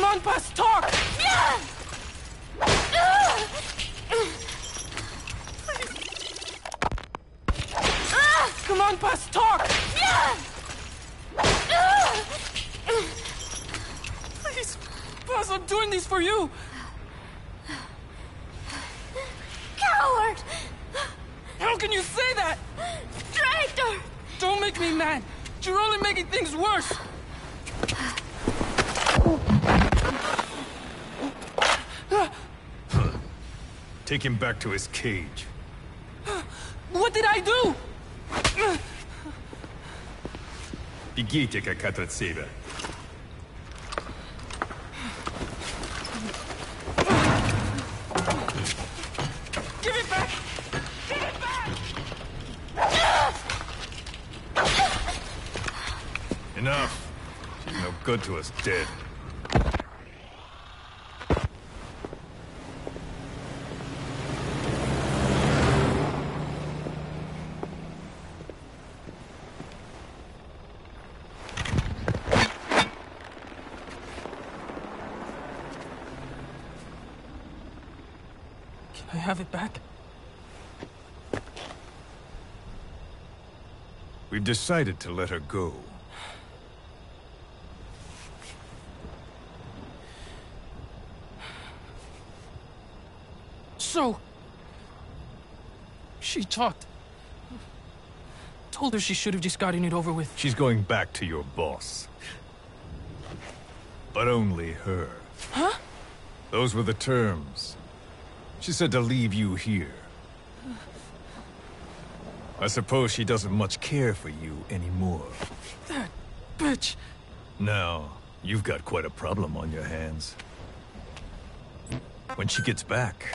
on, Buzz, talk! Yeah! Come on, Buzz, talk! Yeah! Please, Buzz, I'm doing this for you! Coward! How can you say that? Traitor! Don't make me mad. You're only making things worse. Take him back to his cage. What did I do? Бегите, как от себя. Give it back! Give it back! Enough. She's no good to us dead. Can I have it back? We've decided to let her go. So... she talked. Told her she should have just gotten it over with. She's going back to your boss. But only her. Huh? Those were the terms. She said to leave you here. I suppose she doesn't much care for you anymore. That bitch. Now, you've got quite a problem on your hands. When she gets back...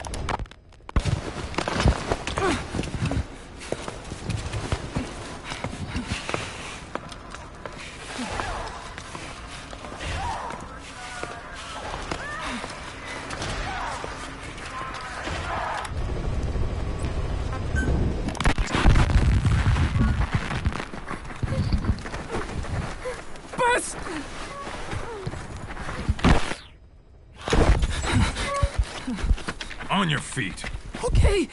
Buzz! On your feet! Okay.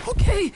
Okay.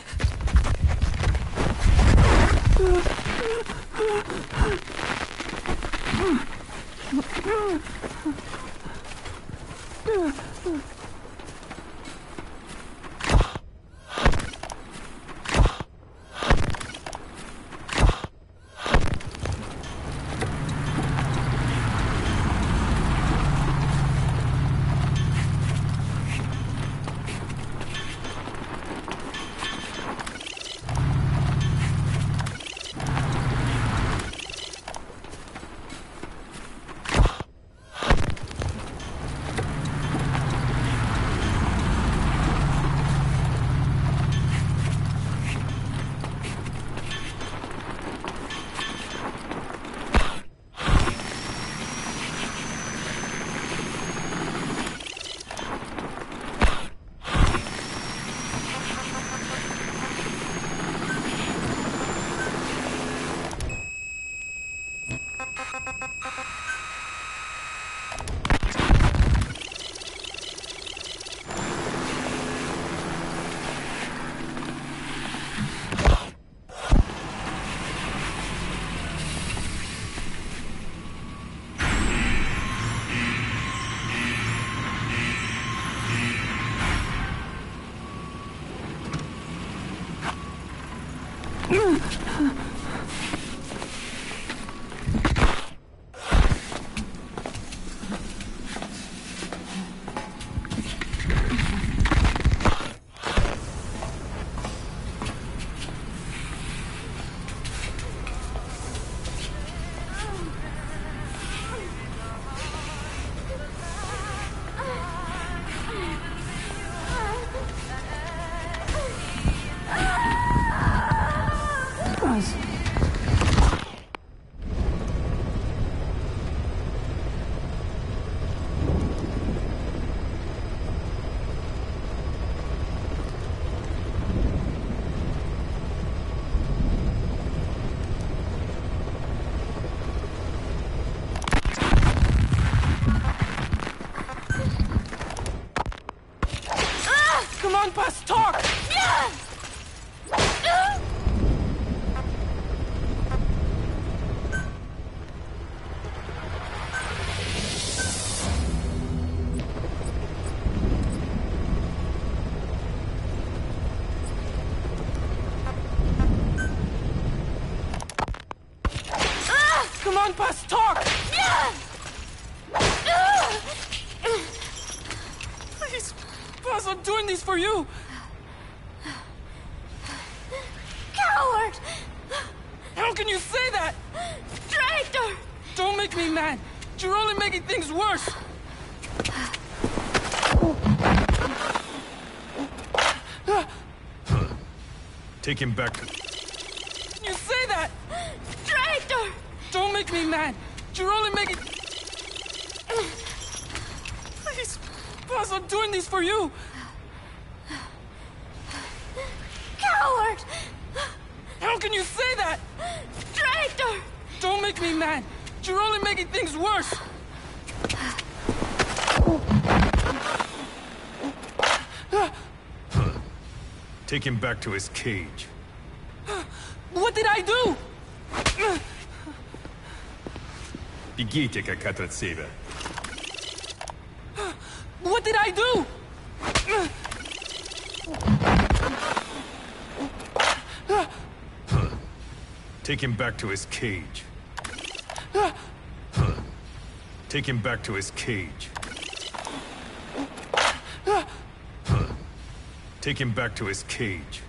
Boss, I'm doing these for you! Coward! How can you say that? Traitor! Don't make me mad. You're only making things worse. Take him back to... Can you say that? Traitor! Don't make me mad. You're only making... Please, Boss, I'm doing these for you. Coward! How can you say that? Traitor! Don't make me mad. You're only making things worse. Take him back to his cage. What did I do? Бегите, как от себя. What did I do? Take him back to his cage. Take him back to his cage. Take him back to his cage.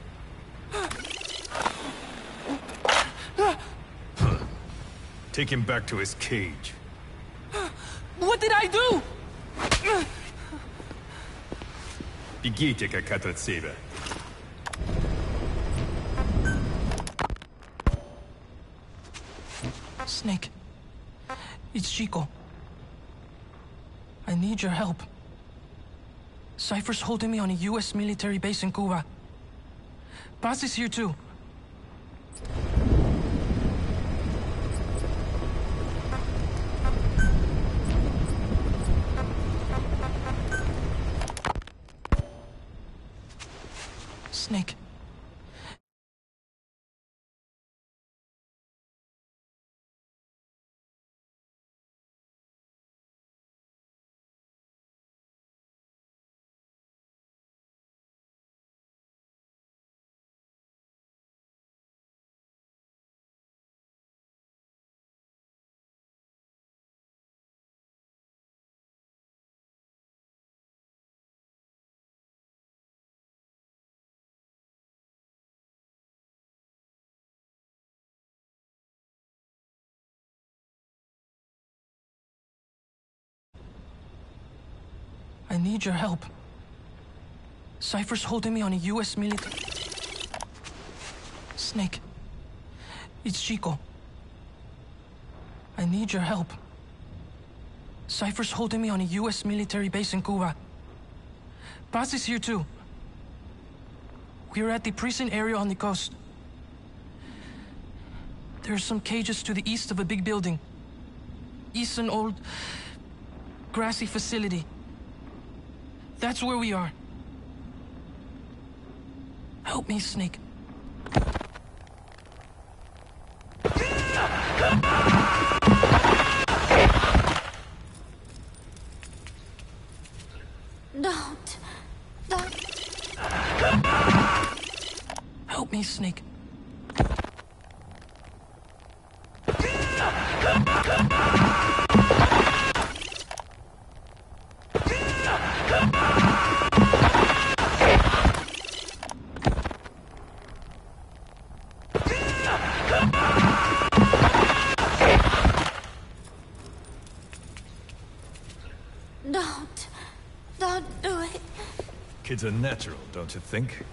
Take him back to his cage. What did I do? Бегите, как от себя. Snake, it's Chico. I need your help. Cypher's holding me on a U.S. military base in Cuba. Paz is here too. Snake. I need your help. Cypher's holding me on a U.S. military... Snake. It's Chico. I need your help. Cypher's holding me on a U.S. military base in Cuba. Paz is here too. We're at the prison area on the coast. There are some cages to the east of a big building. East an old... grassy facility. That's where we are. Help me, Snake. Don't. Help me, Snake. Don't do it. Kid's a natural, don't you think?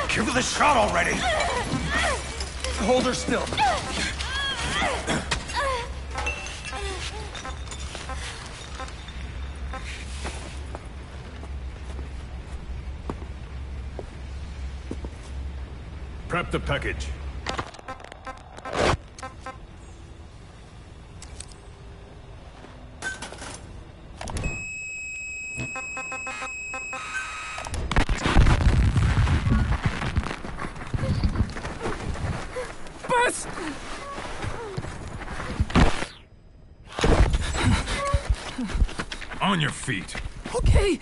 Give her the shot already! Hold her still. Prep the package. Buzz! On your feet. Okay.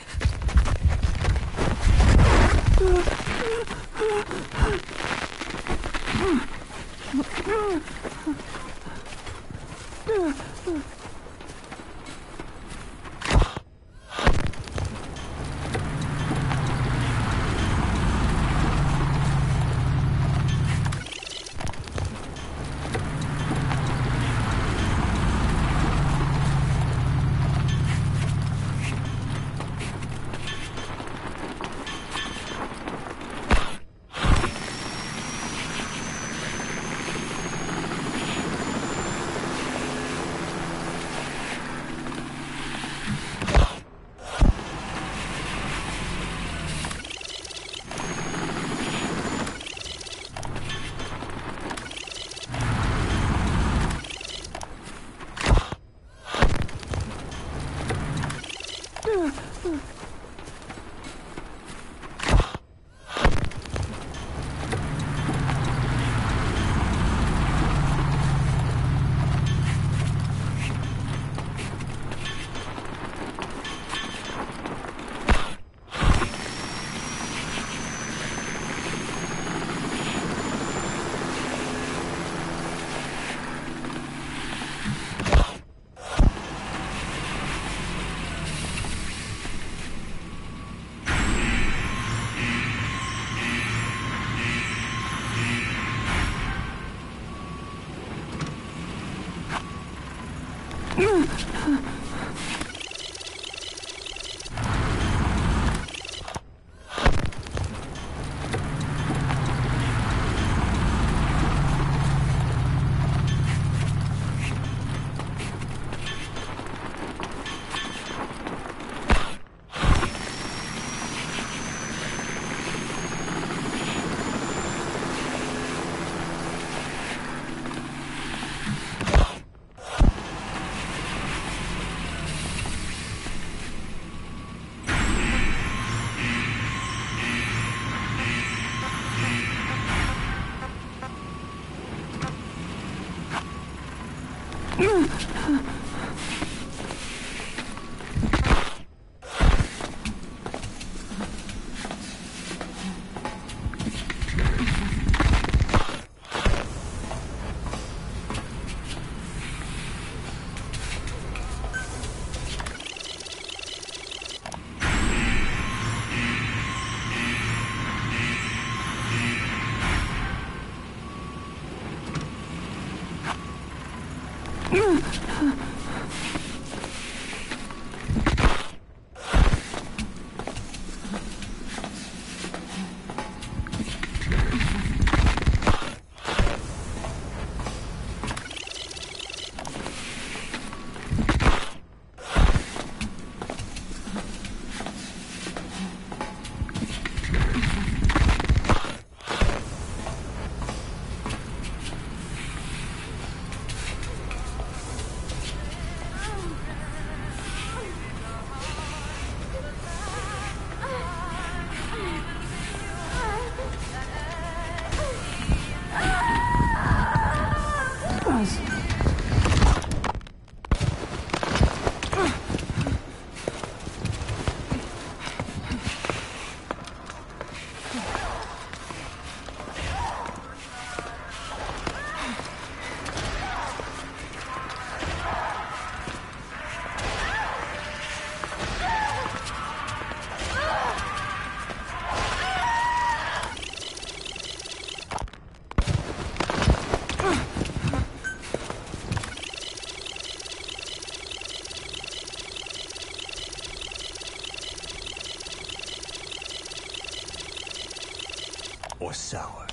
Or sour.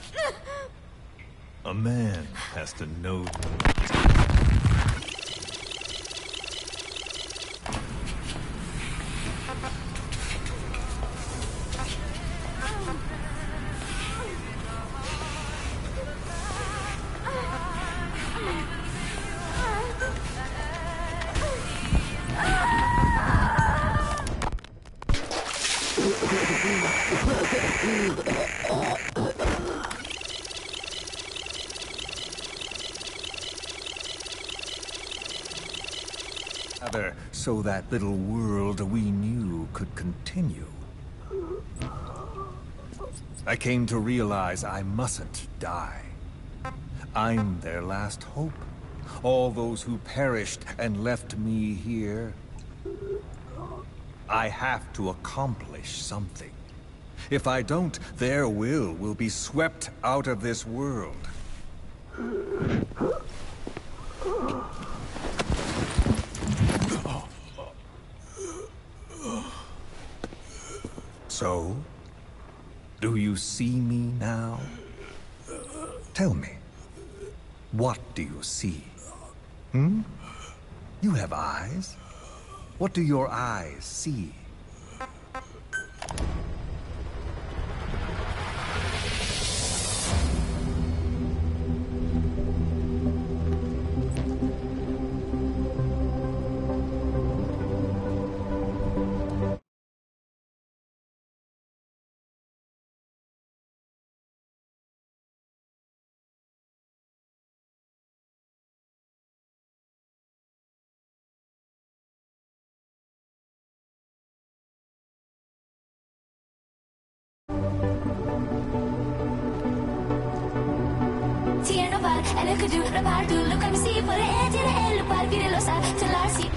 A man has to know. So that little world we knew could continue. I came to realize I mustn't die. I'm their last hope. All those who perished and left me here. I have to accomplish something. If I don't, their will be swept out of this world. So, do you see me now? Tell me, what do you see? You have eyes. What do your eyes see? Eller could do the bar do look at see for the edge of the hell bar get los to Larcy.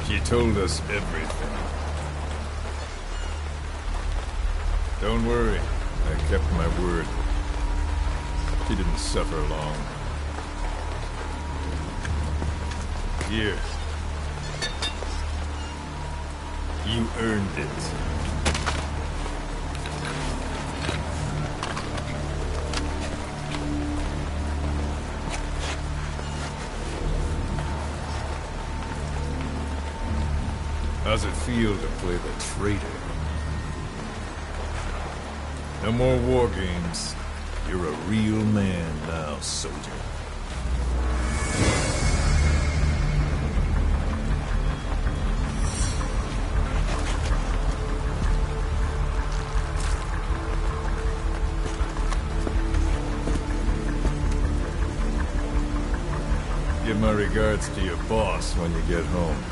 She told us everything. Don't worry, I kept my word. She didn't suffer long. Here. You earned it. How's it feel to play the traitor? No more war games. You're a real man now, soldier. Give my regards to your boss when you get home.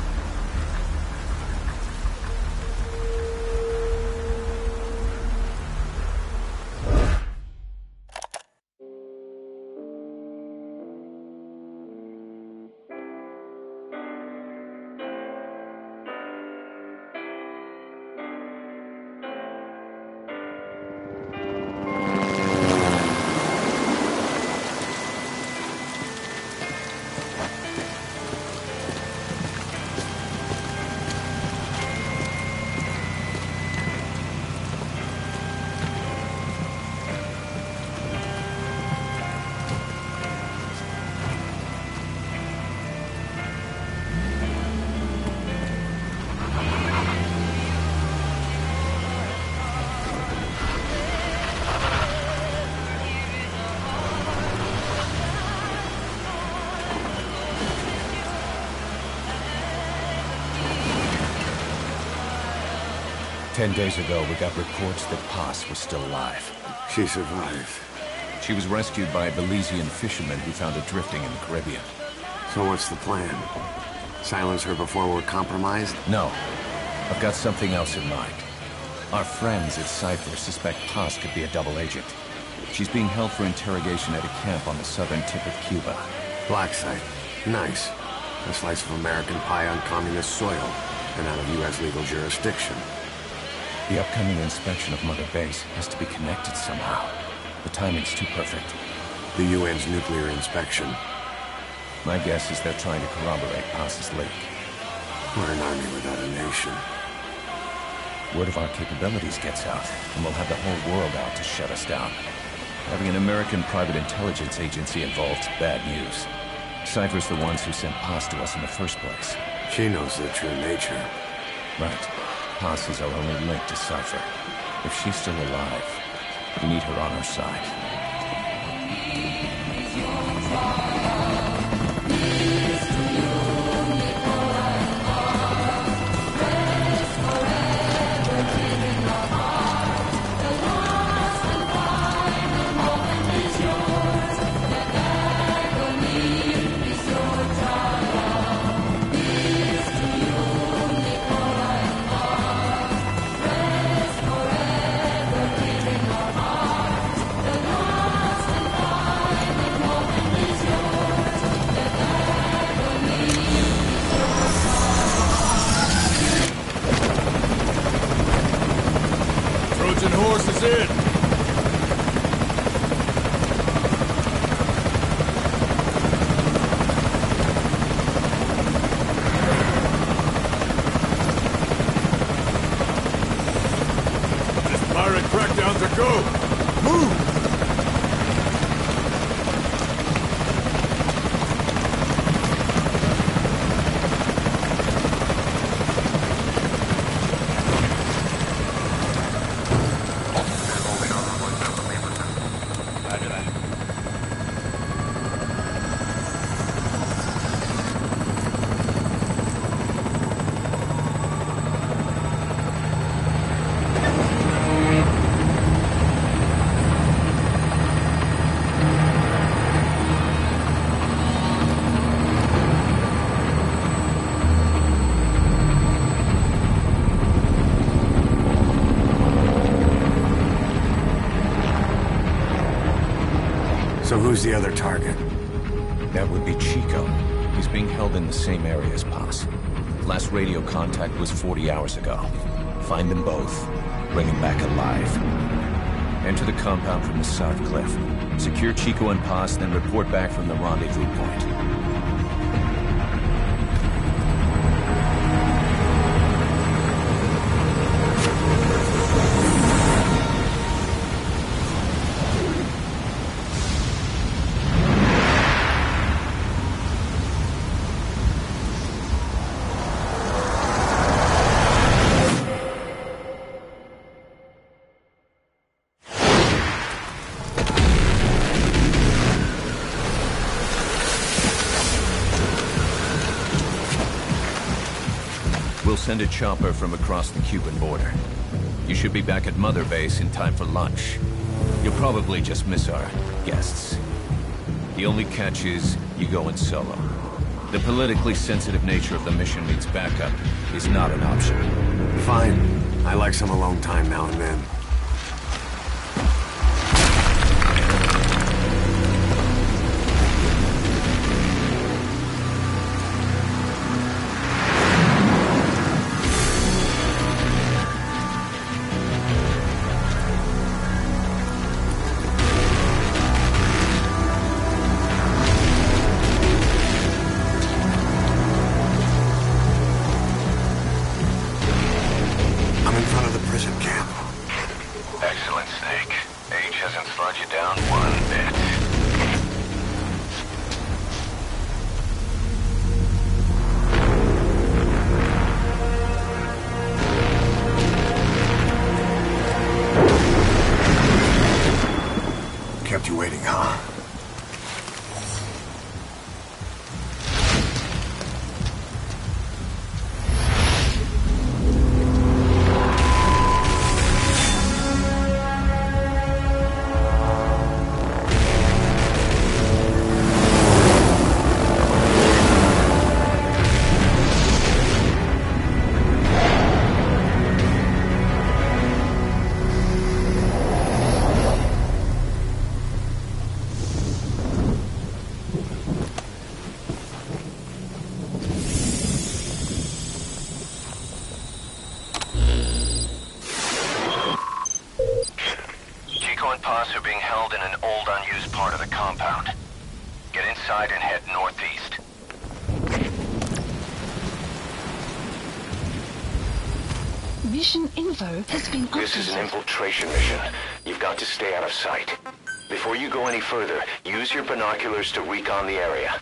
"10 days ago, we got reports that Paz was still alive. She survived. She was rescued by a Belizean fisherman who found her drifting in the Caribbean. So what's the plan? Silence her before we're compromised? No. I've got something else in mind. Our friends at Cypher suspect Paz could be a double agent. She's being held for interrogation at a camp on the southern tip of Cuba. Black site. Nice. A slice of American pie on communist soil, and out of U.S. legal jurisdiction. The upcoming inspection of Mother Base has to be connected somehow. The timing's too perfect. The UN's nuclear inspection. My guess is they're trying to corroborate Paz's leak. We're an army without a nation. Word of our capabilities gets out, and we'll have the whole world out to shut us down. Having an American private intelligence agency involved's bad news. Cypher's the ones who sent Paz to us in the first place. She knows their true nature. Right. Paz is our only link to Cypher. If she's still alive, we need her on our side. Trojan horse is in! This pirate crackdown's a go! Move! So who's the other target? That would be Chico. He's being held in the same area as Paz. Last radio contact was 40 hours ago. Find them both. Bring them back alive. Enter the compound from the south cliff. Secure Chico and Paz, then report back from the rendezvous point. We'll send a chopper from across the Cuban border. You should be back at Mother Base in time for lunch. You'll probably just miss our guests. The only catch is you go in solo. The politically sensitive nature of the mission means backup is not an option. Fine. I like some alone time now and then. Kept you waiting, huh? Are being held in an old, unused part of the compound. Get inside and head northeast. Mission info has been updated. This is an infiltration mission. You've got to stay out of sight. Before you go any further, use your binoculars to recon the area.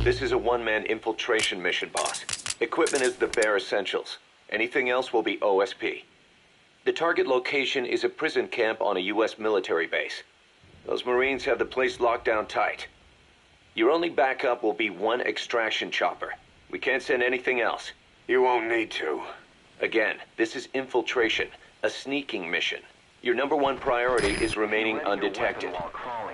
This is a one-man infiltration mission, boss. Equipment is the bare essentials. Anything else will be OSP. The target location is a prison camp on a U.S. military base. Those Marines have the place locked down tight. Your only backup will be one extraction chopper. We can't send anything else. You won't need to. Again, this is infiltration, a sneaking mission. Your number one priority is remaining undetected.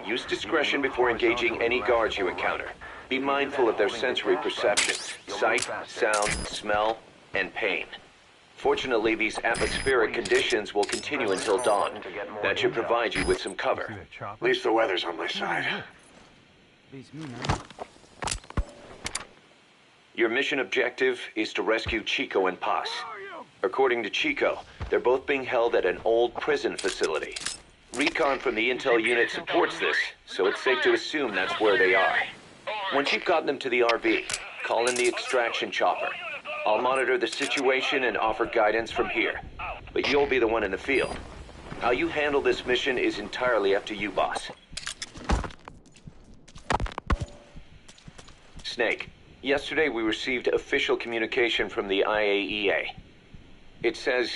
Use discretion before engaging any guards you encounter. Be mindful of their sensory perceptions: sight, sound, smell, and pain. Fortunately, these atmospheric conditions will continue until dawn. That should provide you with some cover. At least the weather's on my side. Your mission objective is to rescue Chico and Paz. According to Chico, they're both being held at an old prison facility. Recon from the intel unit supports this, so it's safe to assume that's where they are. Once you've gotten them to the RV, call in the extraction chopper. I'll monitor the situation and offer guidance from here, but you'll be the one in the field. How you handle this mission is entirely up to you, boss. Snake, yesterday we received official communication from the IAEA. It says,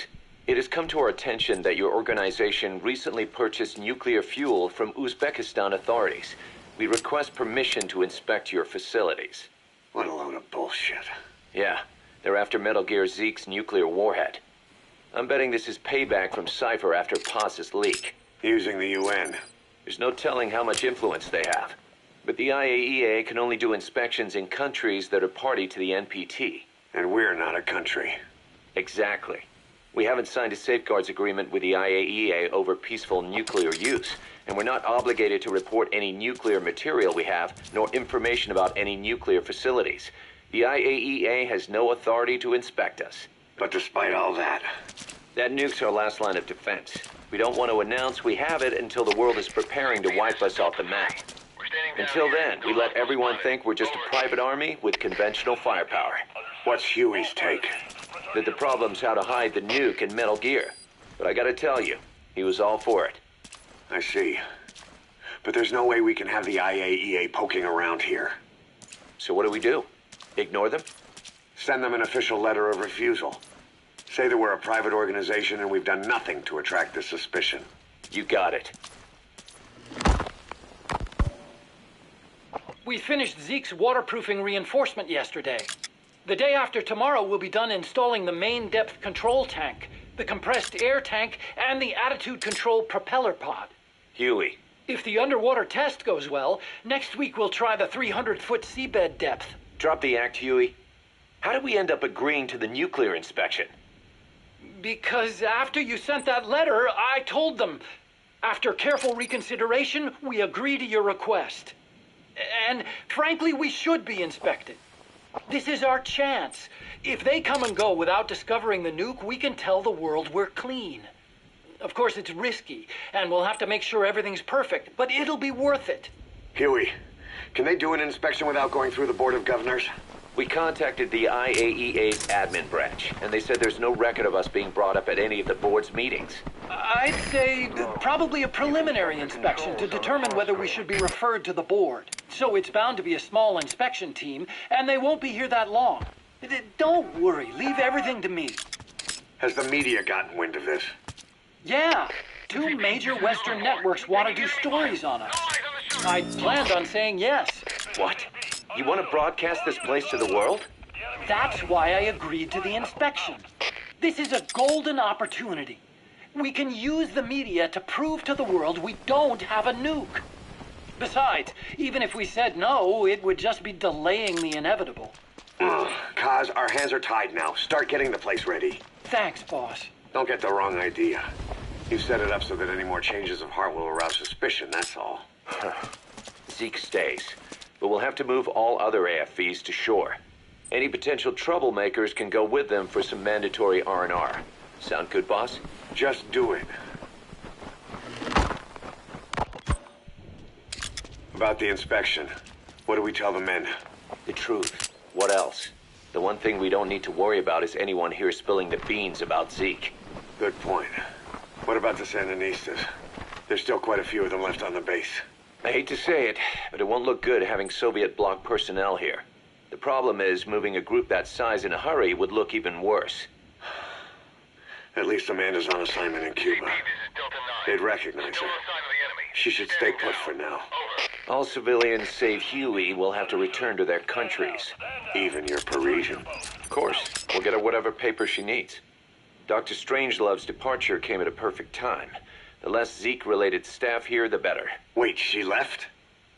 it has come to our attention that your organization recently purchased nuclear fuel from Uzbekistan authorities. We request permission to inspect your facilities. What a load of bullshit. Yeah, they're after Metal Gear Zeke's nuclear warhead. I'm betting this is payback from Cypher after Paz's leak. Using the UN. There's no telling how much influence they have. But the IAEA can only do inspections in countries that are party to the NPT. And we're not a country. Exactly. We haven't signed a safeguards agreement with the IAEA over peaceful nuclear use, and we're not obligated to report any nuclear material we have, nor information about any nuclear facilities. The IAEA has no authority to inspect us. But despite all that... That nuke's our last line of defense. We don't want to announce we have it until the world is preparing to wipe us off the map. Until then, we let everyone think we're just a private army with conventional firepower. What's Huey's take? That the problem's how to hide the nuke in Metal Gear. But I gotta tell you, he was all for it. I see. But there's no way we can have the IAEA poking around here. So what do? Ignore them? Send them an official letter of refusal. Say that we're a private organization and we've done nothing to attract this suspicion. You got it. We finished Zeke's waterproofing reinforcement yesterday. The day after tomorrow, we'll be done installing the main depth control tank, the compressed air tank, and the attitude control propeller pod. Huey. If the underwater test goes well, next week we'll try the 300-foot seabed depth. Drop the act, Huey. How did we end up agreeing to the nuclear inspection? Because after you sent that letter, I told them. After careful reconsideration, we agree to your request. And frankly, we should be inspected. This is our chance. If they come and go without discovering the nuke, we can tell the world we're clean. Of course, it's risky, and we'll have to make sure everything's perfect, but it'll be worth it. Huey, can they do an inspection without going through the Board of Governors? We contacted the IAEA's admin branch, and they said there's no record of us being brought up at any of the board's meetings. I'd say probably a preliminary inspection to determine whether we should be referred to the board. So it's bound to be a small inspection team, and they won't be here that long. Don't worry, leave everything to me. Has the media gotten wind of this? Yeah, 2 major Western networks want to do stories on us. I planned on saying yes. What? You want to broadcast this place to the world? That's why I agreed to the inspection. This is a golden opportunity. We can use the media to prove to the world we don't have a nuke. Besides, even if we said no, it would just be delaying the inevitable. Kaz, our hands are tied now. Start getting the place ready. Thanks, boss. Don't get the wrong idea. You set it up so that any more changes of heart will arouse suspicion, that's all. Zeke stays, but we'll have to move all other AFVs to shore. Any potential troublemakers can go with them for some mandatory R&R. Sound good, boss? Just do it. About the inspection, what do we tell the men? The truth. What else? The one thing we don't need to worry about is anyone here spilling the beans about Zeke. Good point. What about the Sandinistas? There's still quite a few of them left on the base. I hate to say it, but it won't look good having Soviet bloc personnel here. The problem is, moving a group that size in a hurry would look even worse. At least Amanda's on assignment in Cuba. They'd recognize her. She should stay put for now. All civilians save Huey will have to return to their countries. Even your Parisian. Of course. We'll get her whatever paper she needs. Dr. Strangelove's departure came at a perfect time. The less Zeke-related staff here, the better. Wait, she left?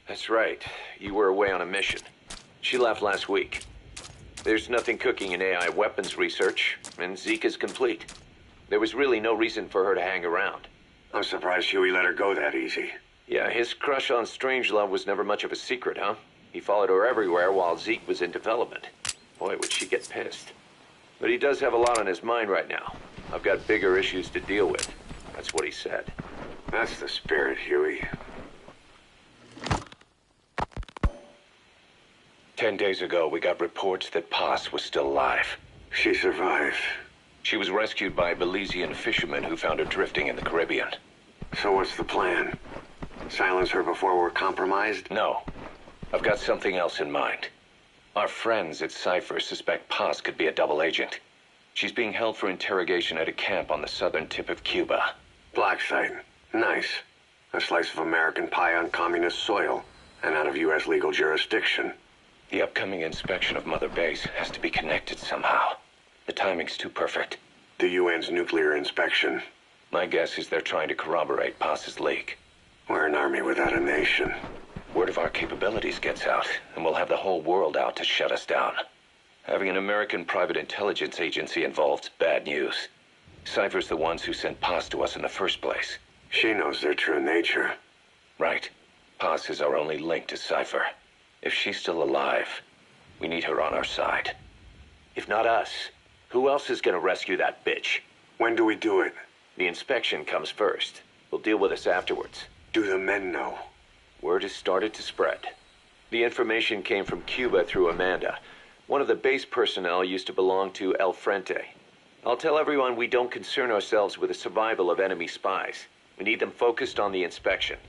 That's right. You were away on a mission. She left last week. There's nothing cooking in AI weapons research, and Zeke is complete. There was really no reason for her to hang around. I'm surprised Huey let her go that easy. Yeah, his crush on Strangelove was never much of a secret, huh? He followed her everywhere while Zeke was in development. Boy, would she get pissed. But he does have a lot on his mind right now. I've got bigger issues to deal with. That's what he said. That's the spirit, Huey. 10 days ago, we got reports that Paz was still alive. She survived. She was rescued by Belizean fishermen who found her drifting in the Caribbean. So what's the plan? Silence her before we're compromised? No. I've got something else in mind. Our friends at Cypher suspect Paz could be a double agent. She's being held for interrogation at a camp on the southern tip of Cuba. Black site. Nice. A slice of American pie on communist soil, and out of U.S. legal jurisdiction. The upcoming inspection of Mother Base has to be connected somehow. The timing's too perfect. The UN's nuclear inspection. My guess is they're trying to corroborate Paz's leak. We're an army without a nation. Word of our capabilities gets out, and we'll have the whole world out to shut us down. Having an American private intelligence agency involved's bad news. Cypher's the ones who sent Paz to us in the first place. She knows their true nature. Right. Paz is our only link to Cypher. If she's still alive, we need her on our side. If not us, who else is gonna rescue that bitch? When do we do it? The inspection comes first. We'll deal with us afterwards. Do the men know? Word has started to spread. The information came from Cuba through Amanda. One of the base personnel used to belong to El Frente. I'll tell everyone we don't concern ourselves with the survival of enemy spies. We need them focused on the inspection.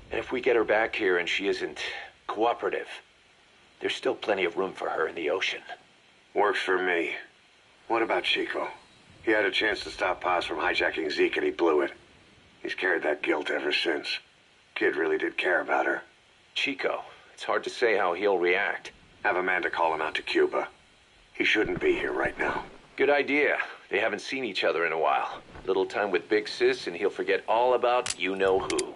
And if we get her back here and she isn't cooperative, there's still plenty of room for her in the ocean. Works for me. What about Chico? He had a chance to stop Paz from hijacking Zeke and he blew it. He's carried that guilt ever since. Kid really did care about her. Chico? It's hard to say how he'll react. Have Amanda call him out to Cuba. He shouldn't be here right now. Good idea. They haven't seen each other in a while. Little time with Big Sis and he'll forget all about you-know-who.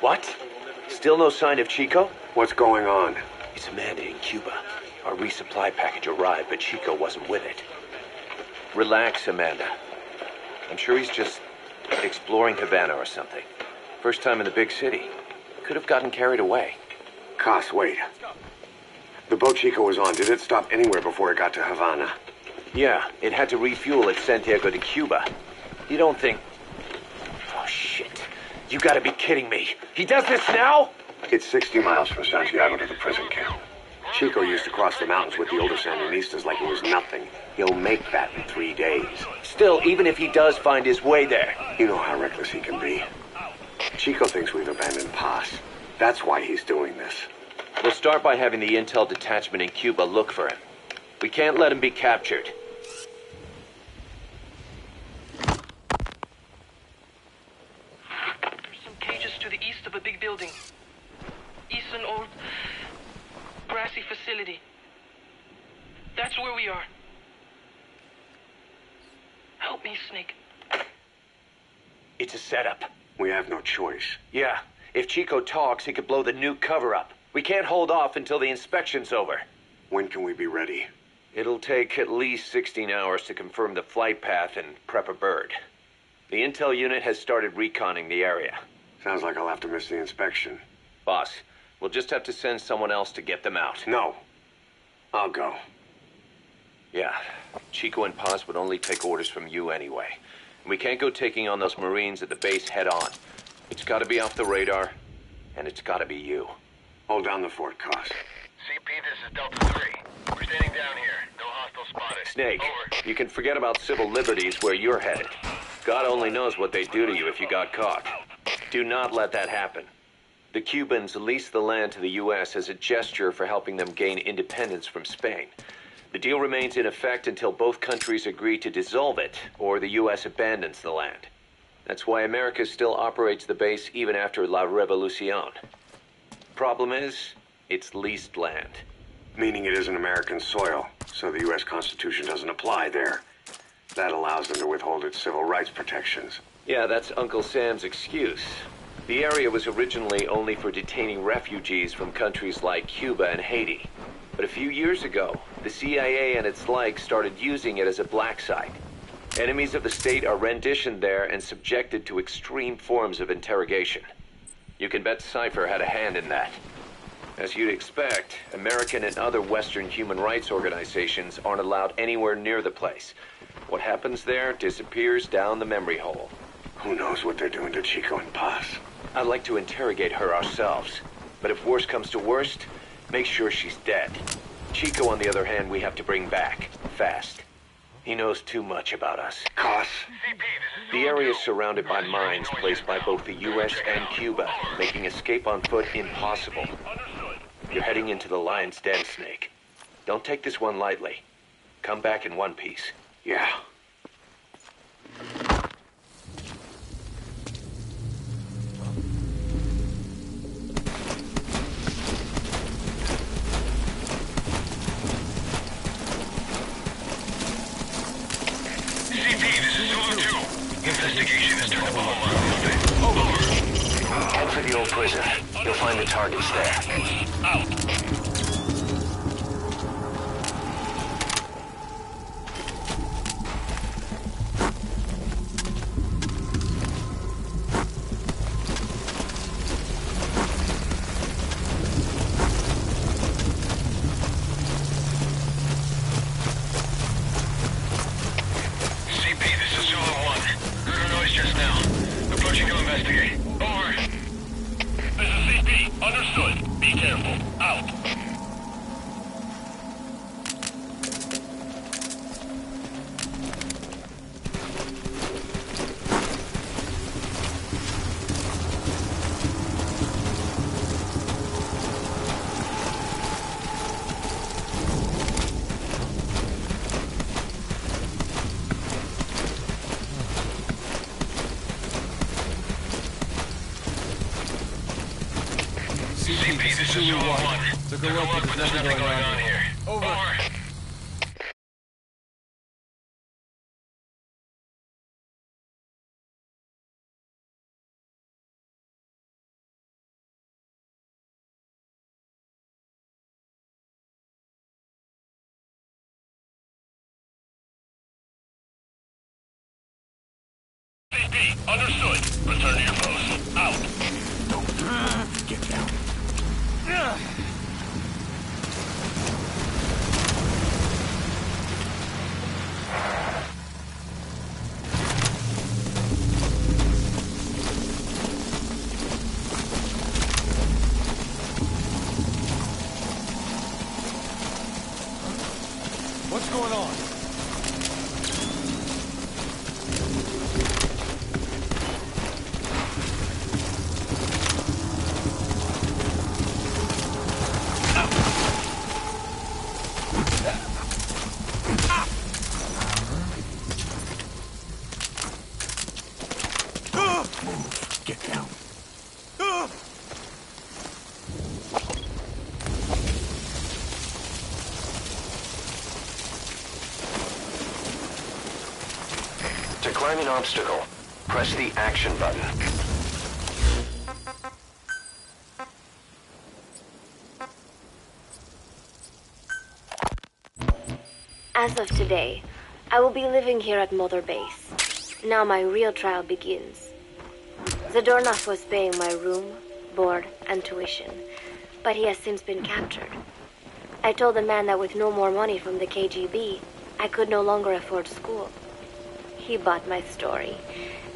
What? Still no sign of Chico? What's going on? It's Amanda in Cuba. Our resupply package arrived, but Chico wasn't with it. Relax, Amanda. I'm sure he's just exploring Havana or something. First time in the big city. Could have gotten carried away. Cos, wait. The boat Chico was on, did it stop anywhere before it got to Havana? Yeah, it had to refuel at Santiago de Cuba. You don't think... Oh, shit. You gotta be kidding me. He does this now? It's 60 miles from Santiago to the prison camp. Chico used to cross the mountains with the older Sandinistas like it was nothing. He'll make that in 3 days. Still, even if he does find his way there... You know how reckless he can be. Chico thinks we've abandoned Paz. That's why he's doing this. We'll start by having the intel detachment in Cuba look for him. We can't let him be captured. There's some cages to the east of a big building. East an old grassy facility. That's where we are. Help me, Snake. It's a setup. We have no choice. Yeah, if Chico talks, he could blow the nuke cover up. We can't hold off until the inspection's over. When can we be ready? It'll take at least 16 hours to confirm the flight path and prep a bird. The intel unit has started reconning the area. Sounds like I'll have to miss the inspection. Boss, we'll just have to send someone else to get them out. No. I'll go. Yeah, Chico and Paz would only take orders from you anyway. We can't go taking on those Marines at the base head on. It's gotta be off the radar, and it's gotta be you. Hold down the fort, Cos. CP, this is Delta 3. We're standing down here. No hostile spotted. Snake, Over. you can forget about civil liberties where you're headed. God only knows what they'd do to you if you got caught. Do not let that happen. The Cubans leased the land to the U.S. as a gesture for helping them gain independence from Spain. The deal remains in effect until both countries agree to dissolve it, or the U.S. abandons the land. That's why America still operates the base even after La Revolucion. Problem is, it's leased land. Meaning it isn't American soil, so the U.S. Constitution doesn't apply there. That allows them to withhold its civil rights protections. Yeah, that's Uncle Sam's excuse. The area was originally only for detaining refugees from countries like Cuba and Haiti. But a few years ago, the CIA and its like started using it as a black site. Enemies of the state are renditioned there and subjected to extreme forms of interrogation. You can bet Cypher had a hand in that. As you'd expect, American and other Western human rights organizations aren't allowed anywhere near the place. What happens there disappears down the memory hole. Who knows what they're doing to Chico and Paz? I'd like to interrogate her ourselves. But if worst comes to worst, make sure she's dead. Chico, on the other hand, we have to bring back. Fast. He knows too much about us. Cos? The area is surrounded by mines placed by both the U.S. and Cuba, making escape on foot impossible. You're heading into the lion's den, Snake. Don't take this one lightly. Come back in one piece. Yeah. Investigation has turned up a whole lot of building. Over. Head for the old prison. You'll find the targets there. Out. Investigate. Over. This is CP. Understood. Be careful. Out. 2-1. Took a look, but there's nothing going on here. Over. Understood. Return to your post. Out. Get down. What's going on? Get down. To climb an obstacle, press the action button. As of today, I will be living here at Mother Base. Now my real trial begins. Zadornov was paying my room, board, and tuition, but he has since been captured. I told the man that with no more money from the KGB, I could no longer afford school. He bought my story,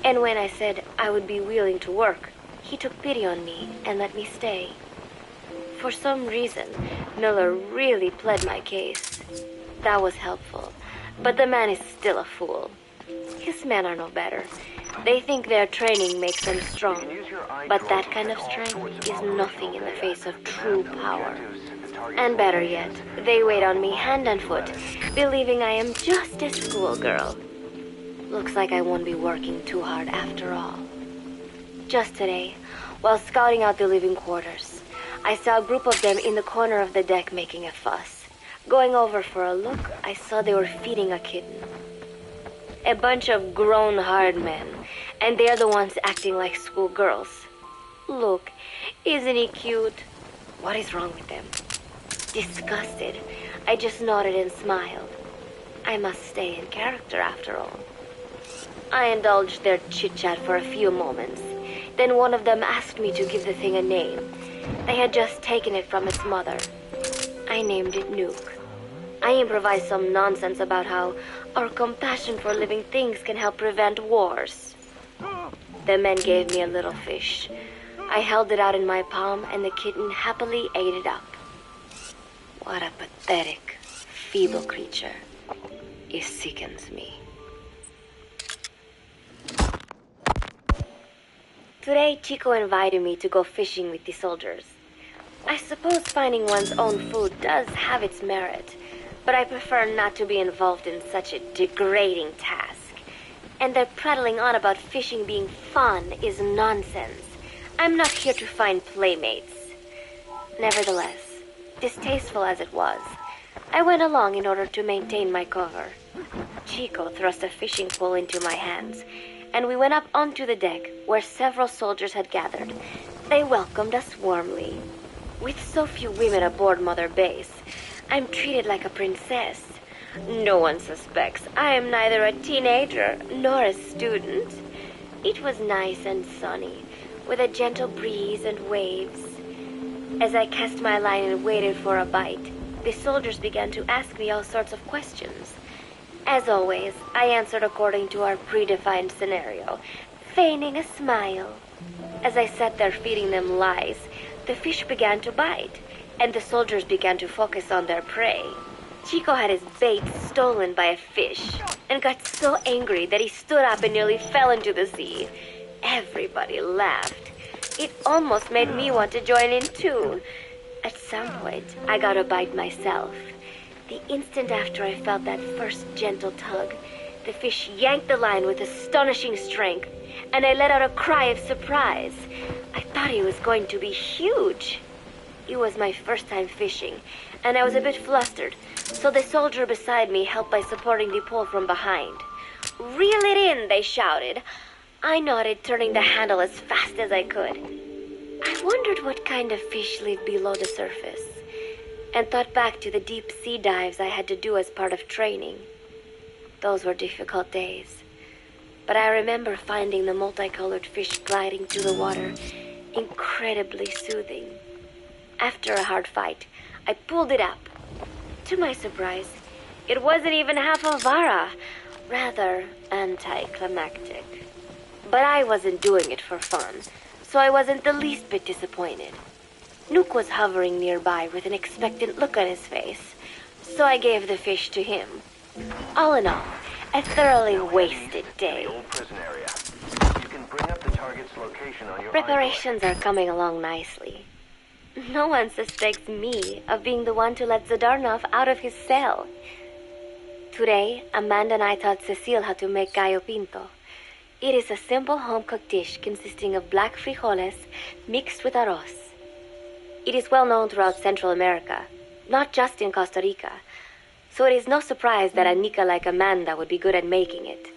and when I said I would be willing to work, he took pity on me and let me stay. For some reason, Miller really pled my case. That was helpful, but the man is still a fool. His men are no better. They think their training makes them strong, but that kind of strength is nothing in the face of true power. And better yet, they wait on me hand and foot, believing I am just a schoolgirl. Looks like I won't be working too hard after all. Just today, while scouting out the living quarters, I saw a group of them in the corner of the deck making a fuss. Going over for a look, I saw they were feeding a kitten. A bunch of grown hard men, and they're the ones acting like schoolgirls. Look, isn't he cute? What is wrong with them? Disgusted, I just nodded and smiled. I must stay in character after all. I indulged their chit-chat for a few moments. Then one of them asked me to give the thing a name. They had just taken it from its mother. I named it Nuke. I improvised some nonsense about how our compassion for living things can help prevent wars. The men gave me a little fish. I held it out in my palm, and the kitten happily ate it up. What a pathetic, feeble creature. It sickens me. Today, Chico invited me to go fishing with the soldiers. I suppose finding one's own food does have its merit, but I prefer not to be involved in such a degrading task. And their prattling on about fishing being fun is nonsense. I'm not here to find playmates. Nevertheless, distasteful as it was, I went along in order to maintain my cover. Chico thrust a fishing pole into my hands, and we went up onto the deck where several soldiers had gathered. They welcomed us warmly. With so few women aboard Mother Base, I'm treated like a princess. No one suspects I am neither a teenager nor a student. It was nice and sunny, with a gentle breeze and waves. As I cast my line and waited for a bite, the soldiers began to ask me all sorts of questions. As always, I answered according to our predefined scenario, feigning a smile. As I sat there feeding them lies, the fish began to bite, and the soldiers began to focus on their prey. Chico had his bait stolen by a fish, and got so angry that he stood up and nearly fell into the sea. Everybody laughed. It almost made me want to join in too. At some point, I got a bite myself. The instant after I felt that first gentle tug, the fish yanked the line with astonishing strength, and I let out a cry of surprise. I thought he was going to be huge. It was my first time fishing, and I was a bit flustered, so the soldier beside me helped by supporting the pole from behind. "Reel it in," they shouted. I nodded, turning the handle as fast as I could. I wondered what kind of fish lived below the surface, and thought back to the deep sea dives I had to do as part of training. Those were difficult days, but I remember finding the multicolored fish gliding through the water incredibly soothing. After a hard fight, I pulled it up. To my surprise, it wasn't even half a vara, rather anticlimactic. But I wasn't doing it for fun, so I wasn't the least bit disappointed. Nuke was hovering nearby with an expectant look on his face, so I gave the fish to him. All in all, a thoroughly wasted day. Preparations are coming along nicely. No one suspects me of being the one to let Zadornov out of his cell. Today, Amanda and I taught Cecile how to make gallo pinto. It is a simple home-cooked dish consisting of black frijoles mixed with arroz. It is well known throughout Central America, not just in Costa Rica, so it is no surprise that a Nica like Amanda would be good at making it.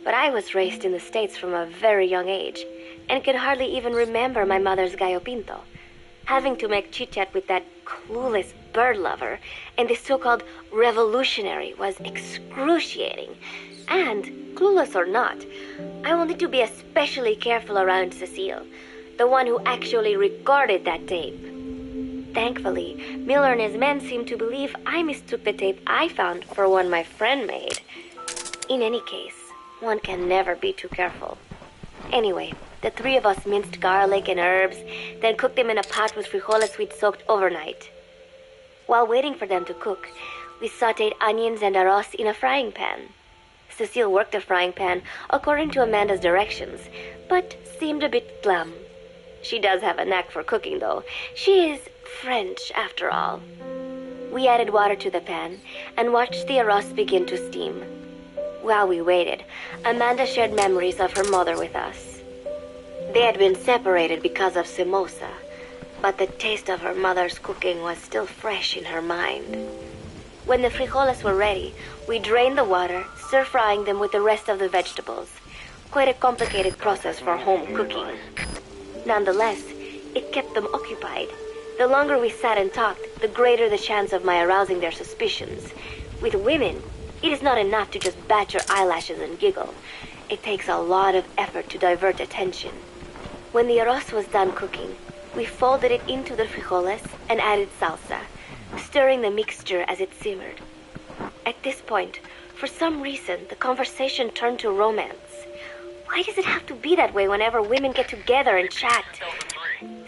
But I was raised in the States from a very young age, and could hardly even remember my mother's gallo pinto. Having to make chit-chat with that clueless bird lover and the so-called revolutionary was excruciating. And, clueless or not, I wanted to be especially careful around Cecile, the one who actually recorded that tape. Thankfully, Miller and his men seemed to believe I mistook the tape I found for one my friend made. In any case, one can never be too careful. Anyway, the three of us minced garlic and herbs, then cooked them in a pot with frijoles we'd soaked overnight. While waiting for them to cook, we sautéed onions and arroz in a frying pan. Cecile worked the frying pan according to Amanda's directions, but seemed a bit glum. She does have a knack for cooking, though. She is French, after all. We added water to the pan and watched the arroz begin to steam. While we waited, Amanda shared memories of her mother with us. They had been separated because of Somoza, but the taste of her mother's cooking was still fresh in her mind. When the frijoles were ready, we drained the water, stir-frying them with the rest of the vegetables. Quite a complicated process for home cooking. Nonetheless, it kept them occupied. The longer we sat and talked, the greater the chance of my arousing their suspicions. With women, it is not enough to just bat your eyelashes and giggle. It takes a lot of effort to divert attention. When the arroz was done cooking, we folded it into the frijoles and added salsa, stirring the mixture as it simmered. At this point, for some reason, the conversation turned to romance. Why does it have to be that way whenever women get together and chat?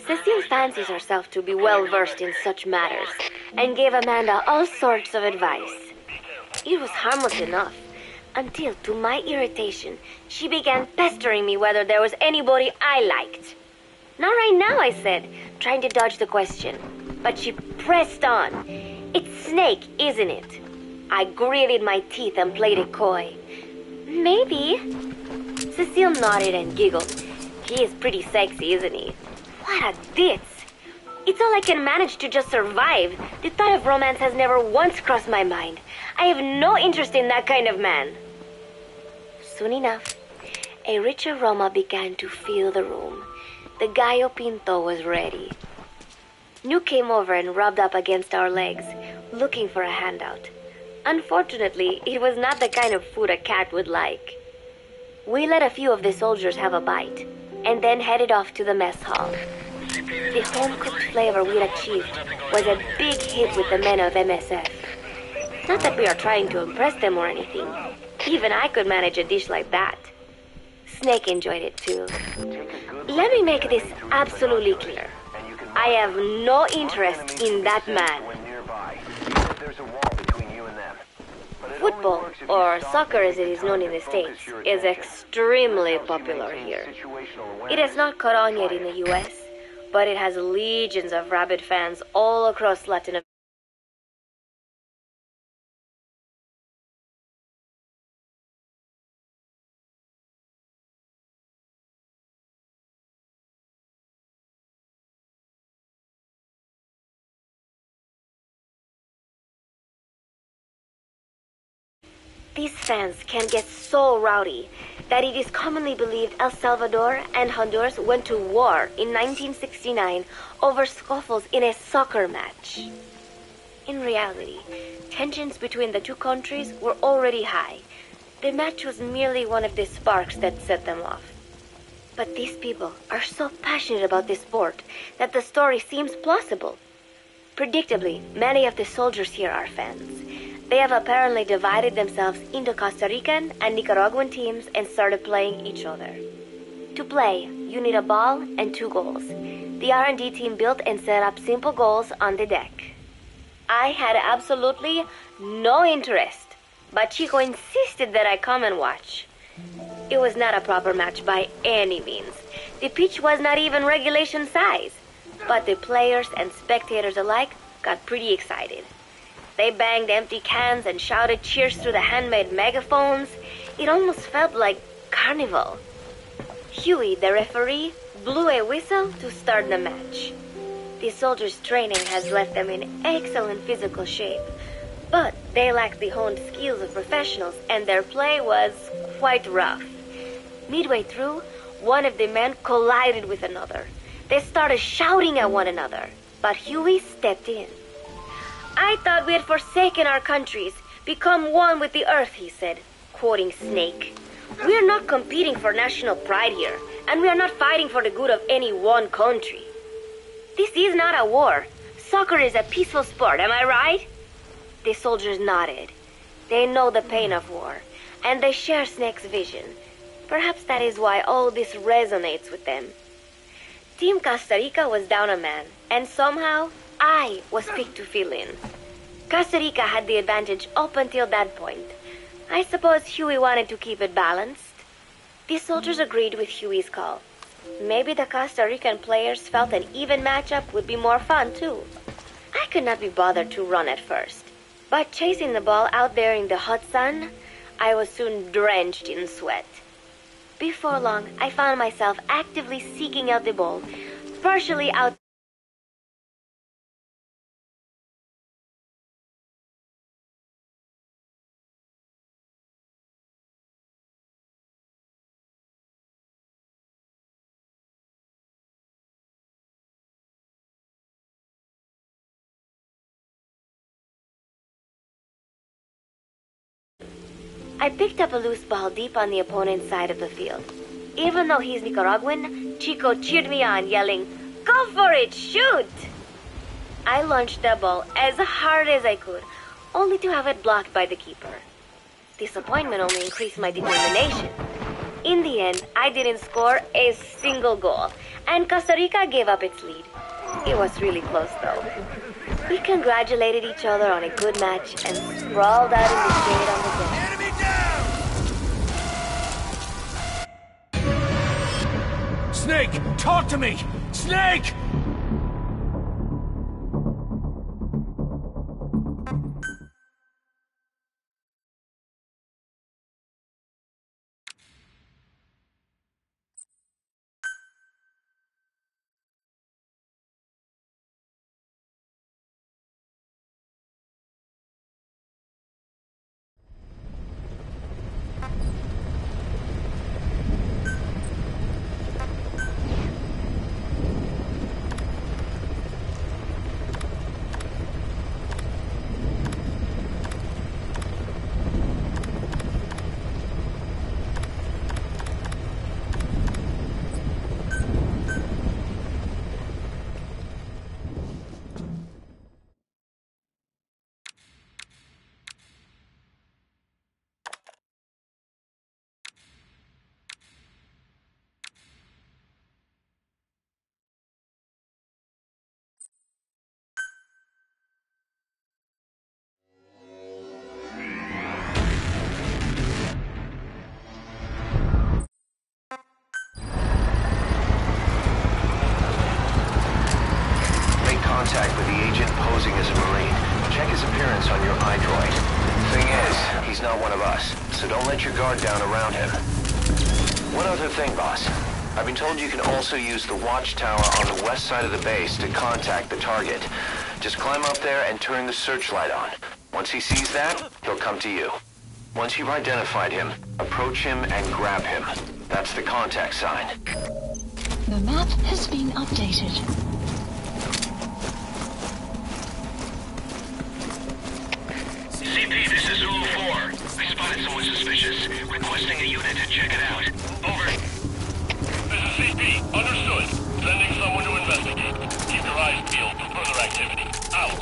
Cecile fancies herself to be well-versed in such matters, and gave Amanda all sorts of advice. It was harmless enough, until, to my irritation, she began pestering me whether there was anybody I liked. "Not right now," I said, trying to dodge the question. But she pressed on. "It's Snake, isn't it?" I gritted my teeth and played it coy. "Maybe." Cecile nodded and giggled. "He is pretty sexy, isn't he?" What a ditz! It's all I can manage to just survive. The thought of romance has never once crossed my mind. I have no interest in that kind of man. Soon enough, a rich aroma began to fill the room. The gallo pinto was ready. Nuke came over and rubbed up against our legs, looking for a handout. Unfortunately, it was not the kind of food a cat would like. We let a few of the soldiers have a bite, and then headed off to the mess hall. The home-cooked flavor we'd achieved was a big hit with the men of MSF. Not that we are trying to impress them or anything. Even I could manage a dish like that. Snake enjoyed it too. Let me make this absolutely clear. I have no interest in that man. Football, or soccer as it is known in the States, is extremely popular here. It has not caught on yet in the US, but it has legions of rabid fans all across Latin America. These fans can get so rowdy that it is commonly believed El Salvador and Honduras went to war in 1969 over scuffles in a soccer match. In reality, tensions between the two countries were already high. The match was merely one of the sparks that set them off. But these people are so passionate about this sport that the story seems plausible. Predictably, many of the soldiers here are fans. They have apparently divided themselves into Costa Rican and Nicaraguan teams and started playing each other. To play, you need a ball and 2 goals. The R&D team built and set up simple goals on the deck. I had absolutely no interest, but Chico insisted that I come and watch. It was not a proper match by any means. The pitch was not even regulation size, but the players and spectators alike got pretty excited. They banged empty cans and shouted cheers through the handmade megaphones. It almost felt like carnival. Huey, the referee, blew a whistle to start the match. The soldiers' training has left them in excellent physical shape, but they lacked the honed skills of professionals and their play was quite rough. Midway through, one of the men collided with another. They started shouting at one another, but Huey stepped in. "I thought we had forsaken our countries, become one with the earth," he said, quoting Snake. "We are not competing for national pride here, and we are not fighting for the good of any one country. This is not a war. Soccer is a peaceful sport, am I right?" The soldiers nodded. They know the pain of war, and they share Snake's vision. Perhaps that is why all this resonates with them. Team Costa Rica was down a man, and somehow I was picked to fill in. Costa Rica had the advantage up until that point. I suppose Huey wanted to keep it balanced. The soldiers agreed with Huey's call. Maybe the Costa Rican players felt an even matchup would be more fun too. I could not be bothered to run at first, but chasing the ball out there in the hot sun, I was soon drenched in sweat. Before long, I found myself actively seeking out the ball, partially out. I picked up a loose ball deep on the opponent's side of the field. Even though he's Nicaraguan, Chico cheered me on, yelling, "Go for it, shoot!" I launched the ball as hard as I could, only to have it blocked by the keeper. Disappointment only increased my determination. In the end, I didn't score a single goal, and Costa Rica gave up its lead. It was really close, though. We congratulated each other on a good match and sprawled out in the shade on the deck. Snake, talk to me! Snake! Contact with the agent posing as a Marine. Check his appearance on your iDroid. Thing is, he's not one of us, so don't let your guard down around him. One other thing, boss. I've been told you can also use the watchtower on the west side of the base to contact the target. Just climb up there and turn the searchlight on. Once he sees that, he'll come to you. Once you've identified him, approach him and grab him. That's the contact sign. The map has been updated. CP, this is Zulu 4. I spotted someone suspicious. Requesting a unit to check it out. Over. This is CP. Understood. Sending someone to investigate. Keep your eyes peeled for further activity. Out.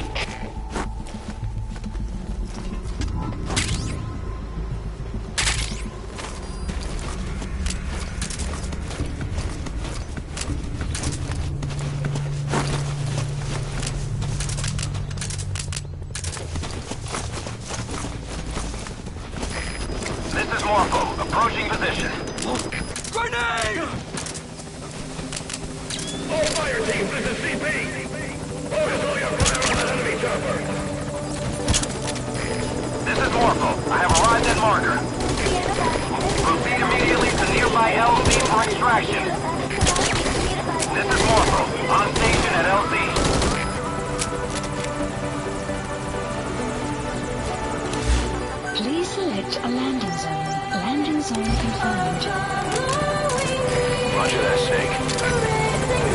This is Morpho. Approaching position. Grenade! All fire teams, this is CP. Focus all your fire on that enemy chopper. This is Morpho. I have arrived at marker. Proceed immediately to nearby LZ for extraction. This is Morpho. On station at LZ. Please select a landing zone. Landing zone confirmed. Roger that, Snake.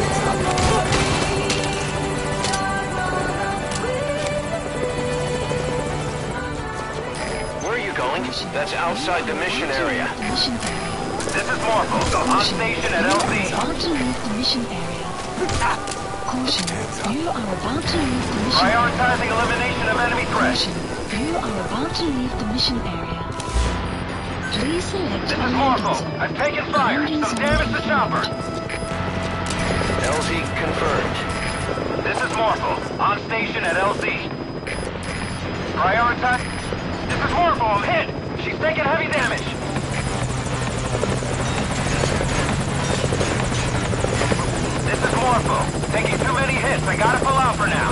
Where are you going? That's outside the mission area. This is Morpho. On station at You are LZ. about to leave the mission area. Caution. You are about to leave the mission area. Prioritizing elimination of enemy threats. Caution. You are about to leave the mission area. Please select This a is landing Morpho. zone. I've taken fire. Landing Some zone damage to chopper. confirmed. LZ confirmed. This is Morpho. On station at LZ. Prioritize. This is Morpho. I'm hit. She's taking heavy damage. This is Morpho. Taking too many hits. I gotta pull out for now.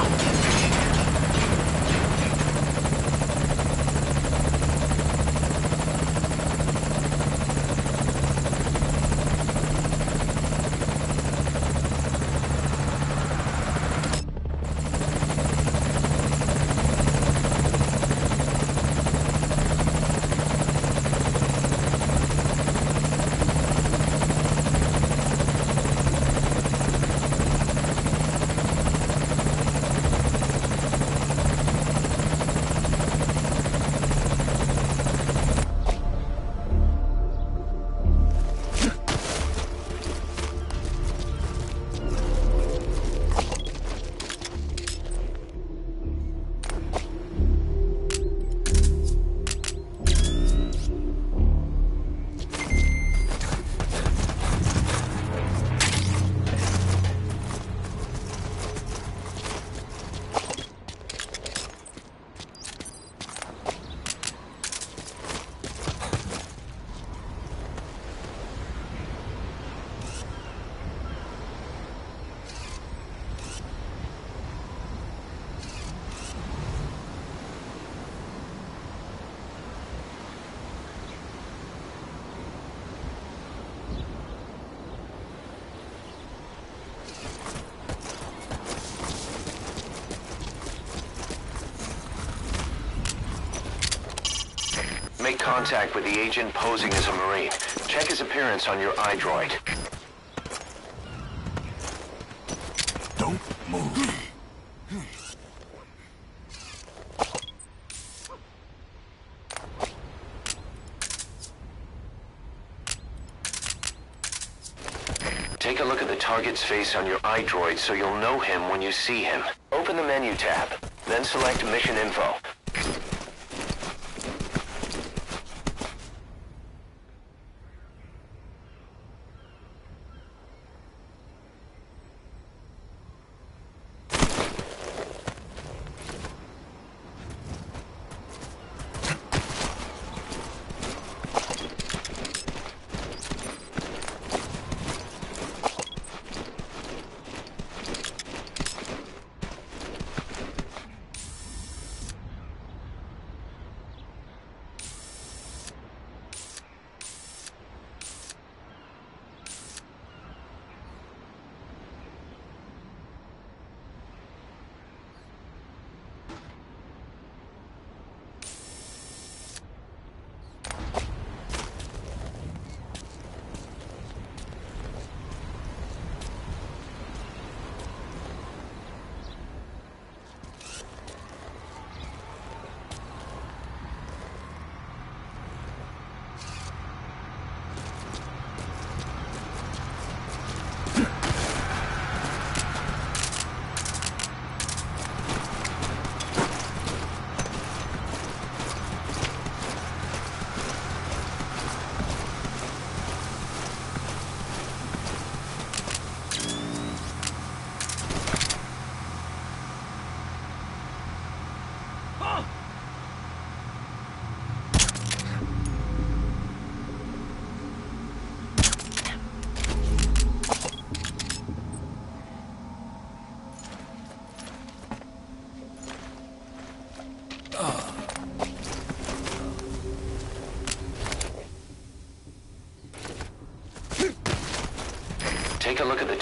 Make contact with the agent posing as a Marine. Check his appearance on your iDroid. Don't move. Take a look at the target's face on your iDroid so you'll know him when you see him. Open the menu tab, then select Mission Info.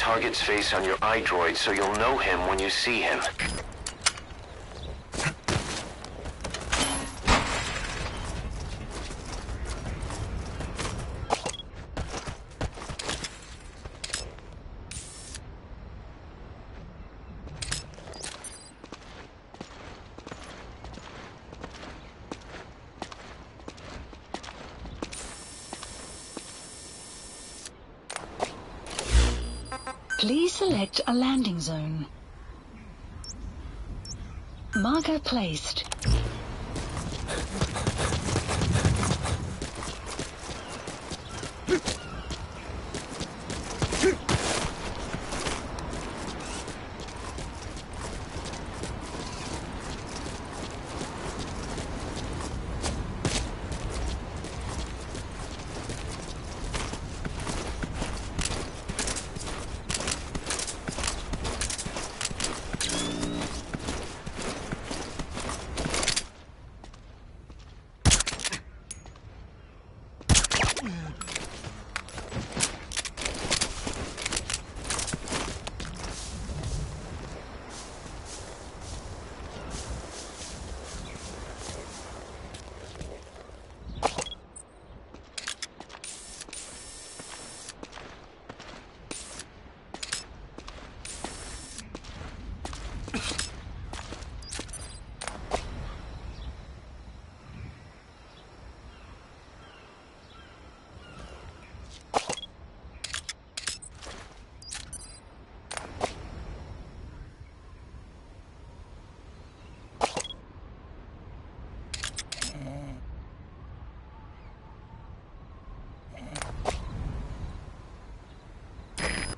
target's face on your iDroid so you'll know him when you see him. Please select a landing zone. Marker placed.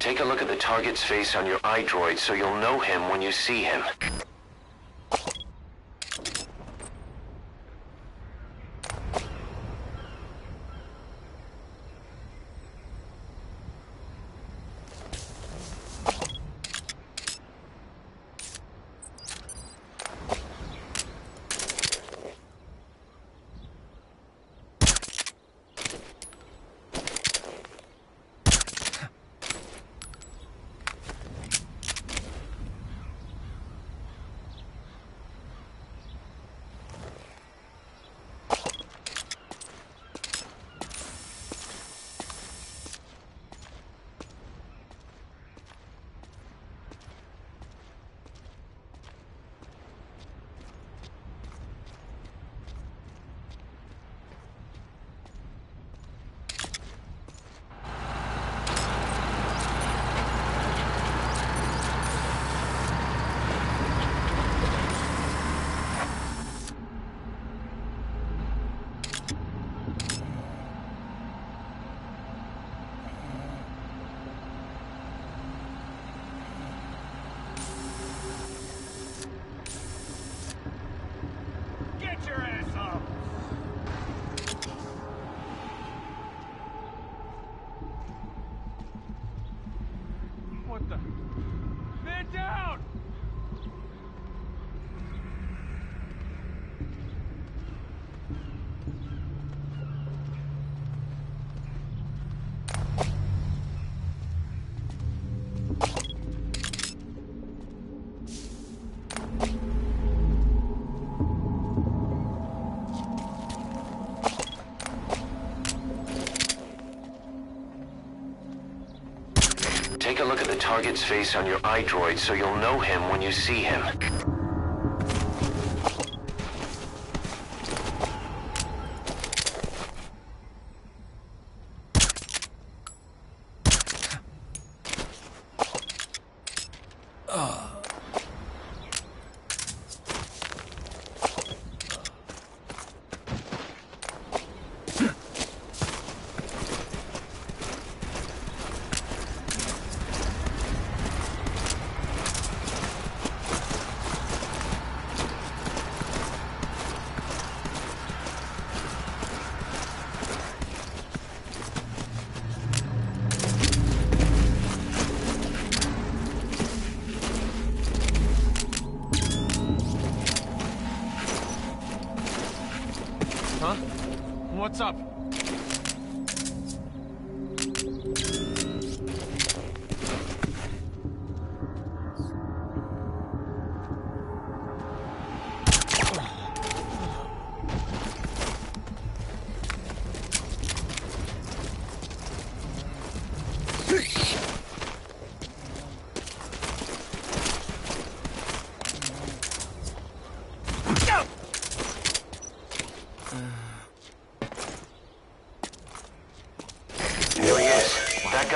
Take a look at the target's face on your iDroid so you'll know him when you see him. Take a look at the target's face on your iDroid so you'll know him when you see him. Huh? What's up?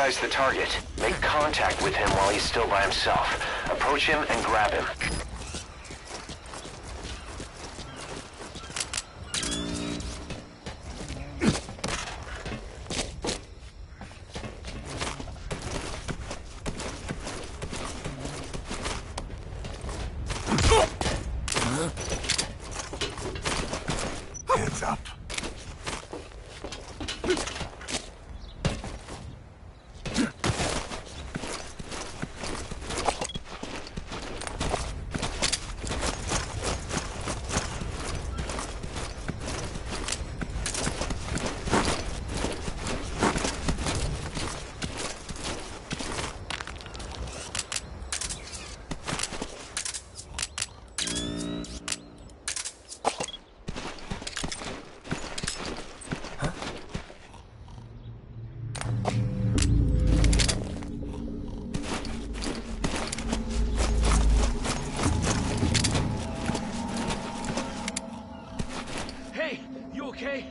guy's the target. Make contact with him while he's still by himself. Approach him and grab him. Hands up. Hey, you okay?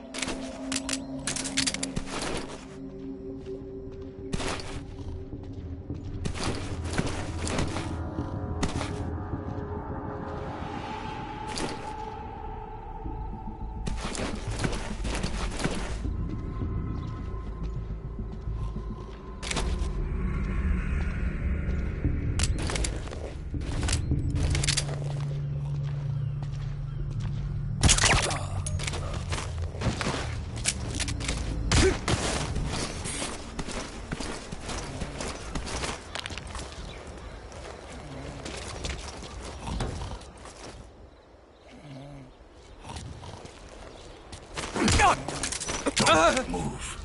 Don't move.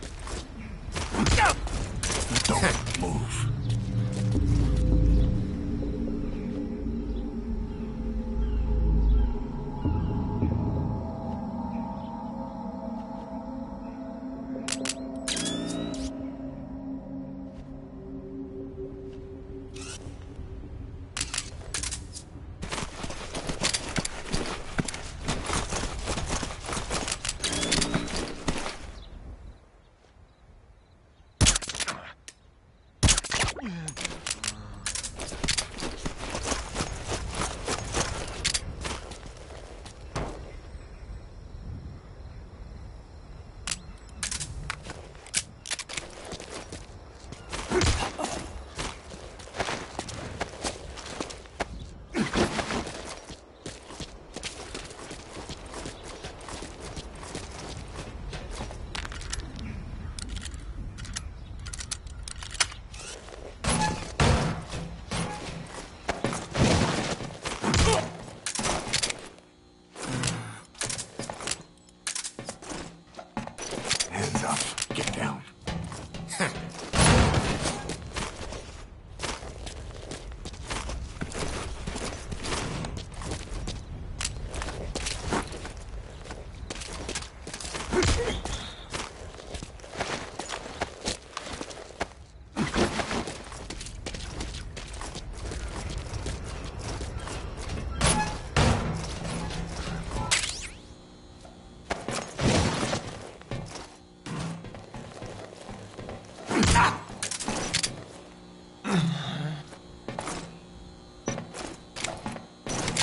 Don't move. Hands up. Get down.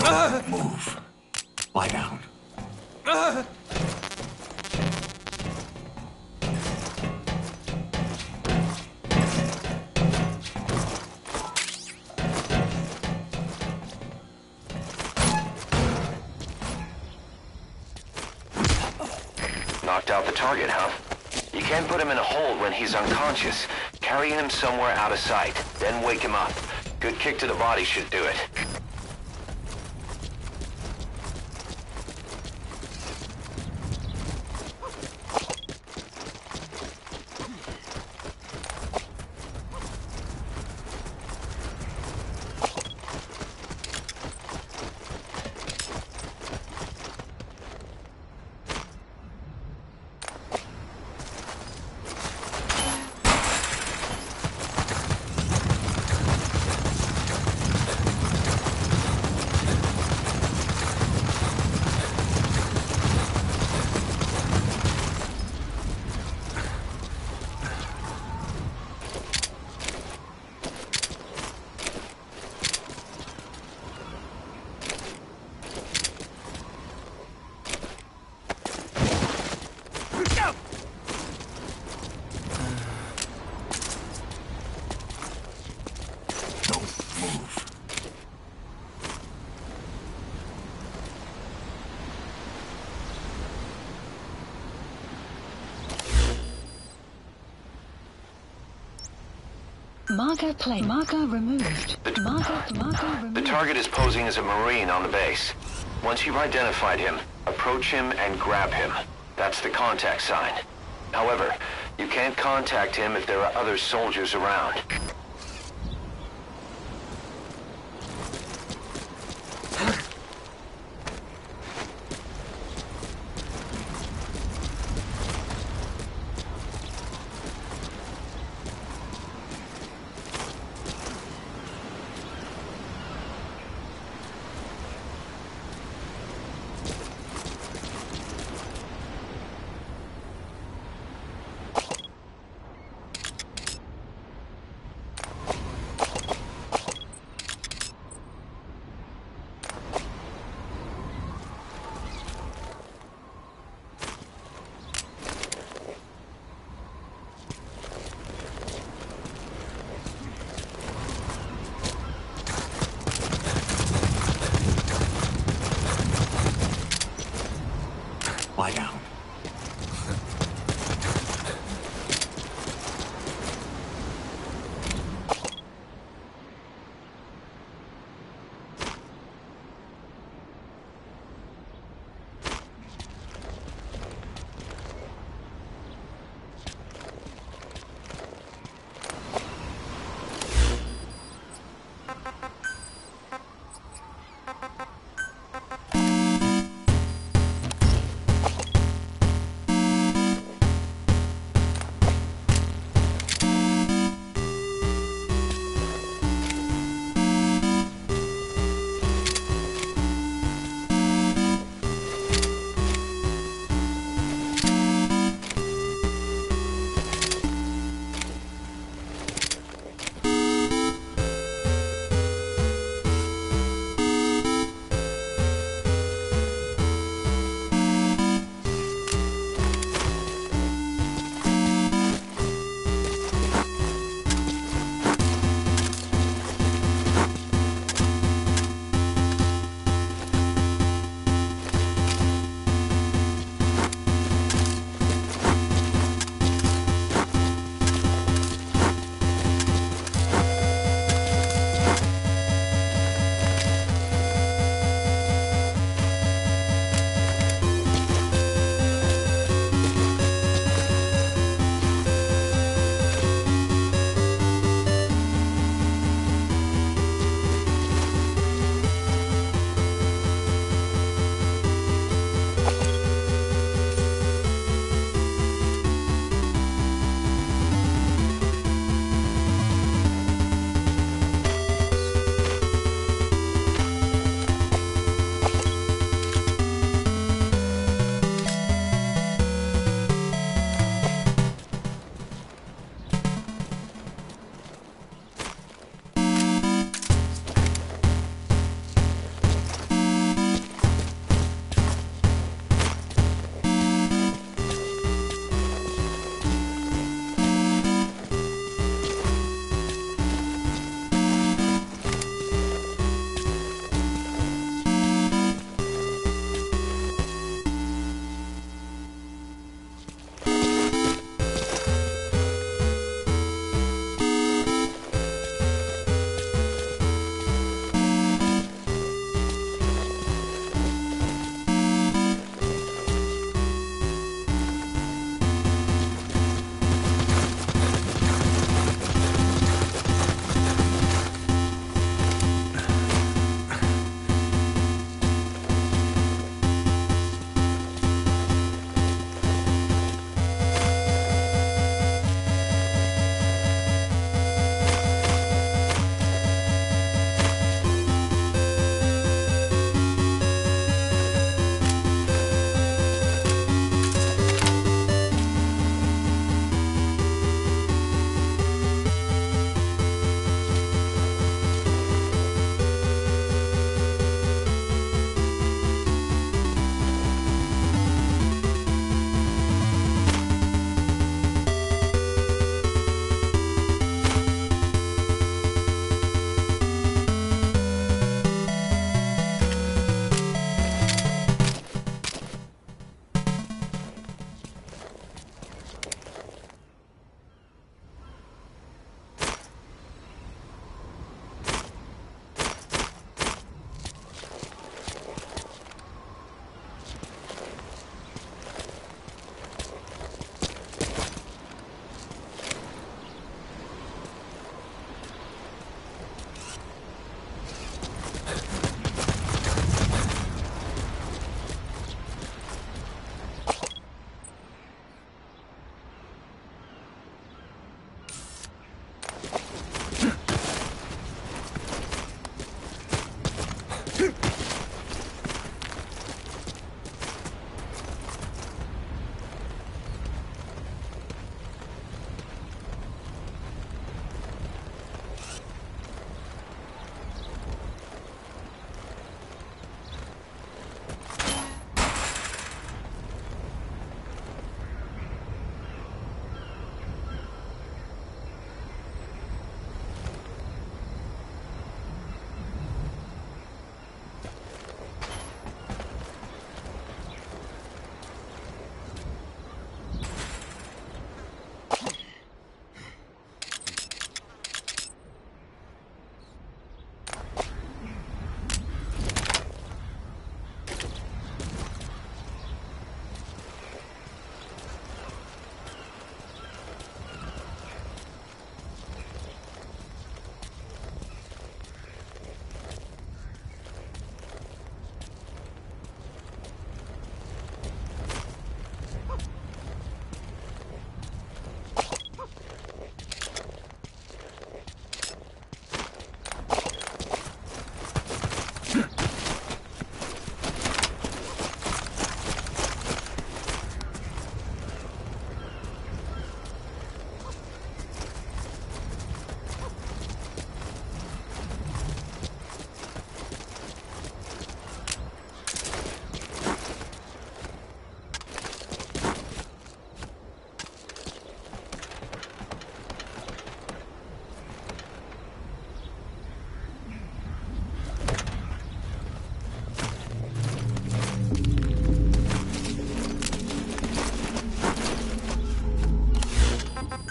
Don't move. Lie down. Knocked out the target, huh? You can't put him in a hold when he's unconscious. Carry him somewhere out of sight, then wake him up. Good kick to the body should do it. Marker plate. Marker removed. Marker removed. The target is posing as a Marine on the base. Once you've identified him, approach him and grab him. That's the contact sign. However, you can't contact him if there are other soldiers around. Lie down.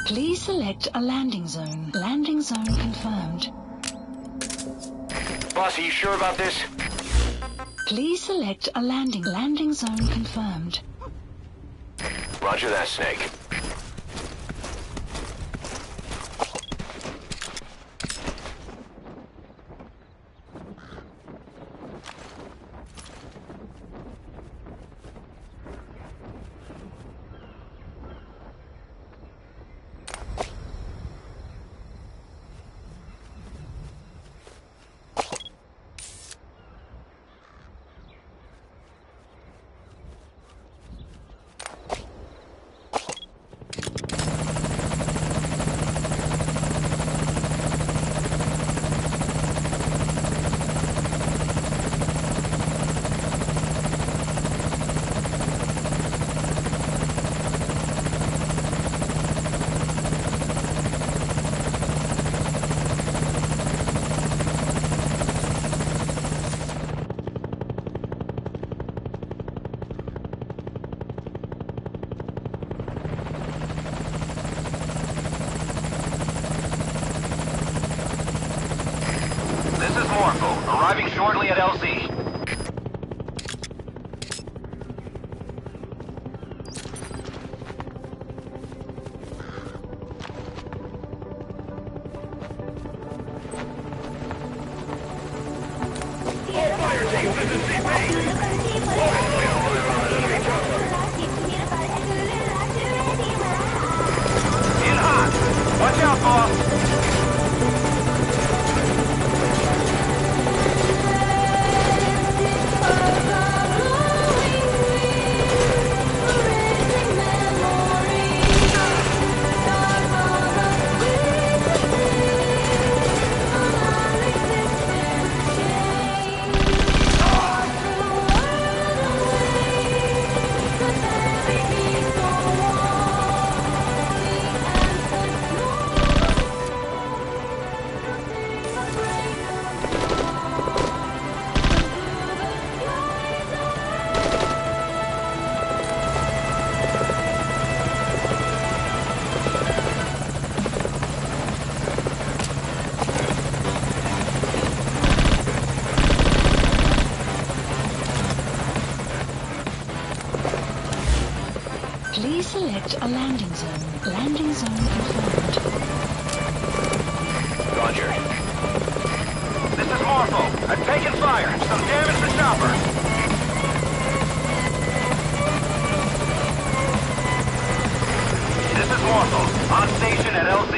Please select a landing zone. Landing zone confirmed. Boss, are you sure about this? Please select a landing zone confirmed. Roger that, Snake. Arriving shortly at LZ. In hot. Watch out, boss. Please select a landing zone. Landing zone confirmed. Roger. This is Morpho. I've taken fire. Some damage to chopper. This is Morpho. On station at LZ.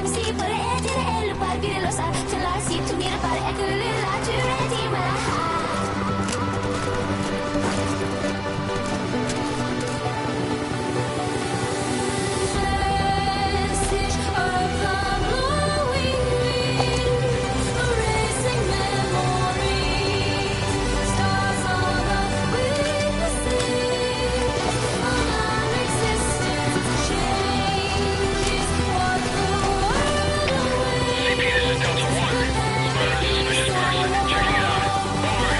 CP, this is Delta 1. Spotted a suspicious person. Checking it out. Over.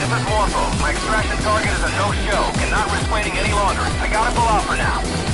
This is Morpho. My extraction target is a no-show. Cannot risk waiting any longer. I gotta pull off for now.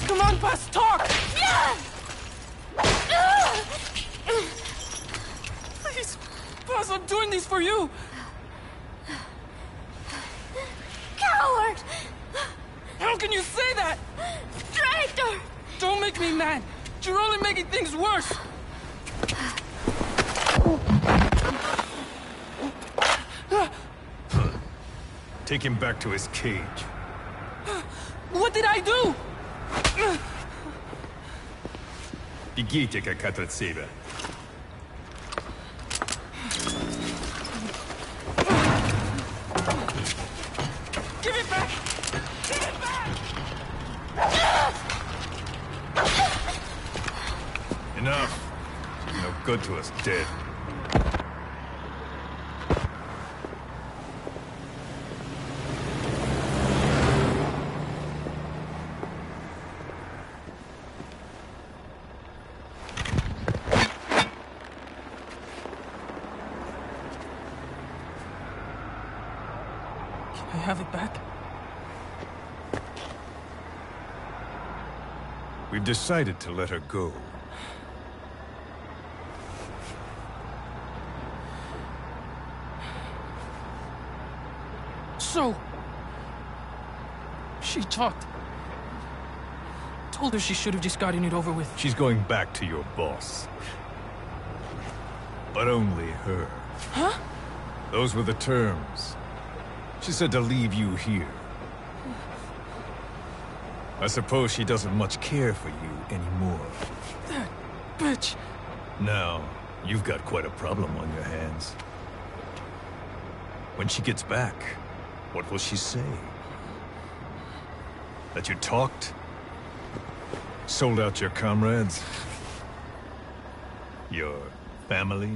Come on, Buzz, talk! Please, Buzz, I'm doing this for you! Coward! How can you say that? Traitor! Don't make me mad! You're only making things worse! Take him back to his cage. What did I do? Бегите, как от себя. Give it back! Give it back! Enough. She's no good to us dead. I have it back? We've decided to let her go. So... she talked. Told her she should have just gotten it over with. She's going back to your boss. But only her. Huh? Those were the terms. She said to leave you here. I suppose she doesn't much care for you anymore. That bitch. Now, you've got quite a problem on your hands. When she gets back, what will she say? That you talked? Sold out your comrades? Your family?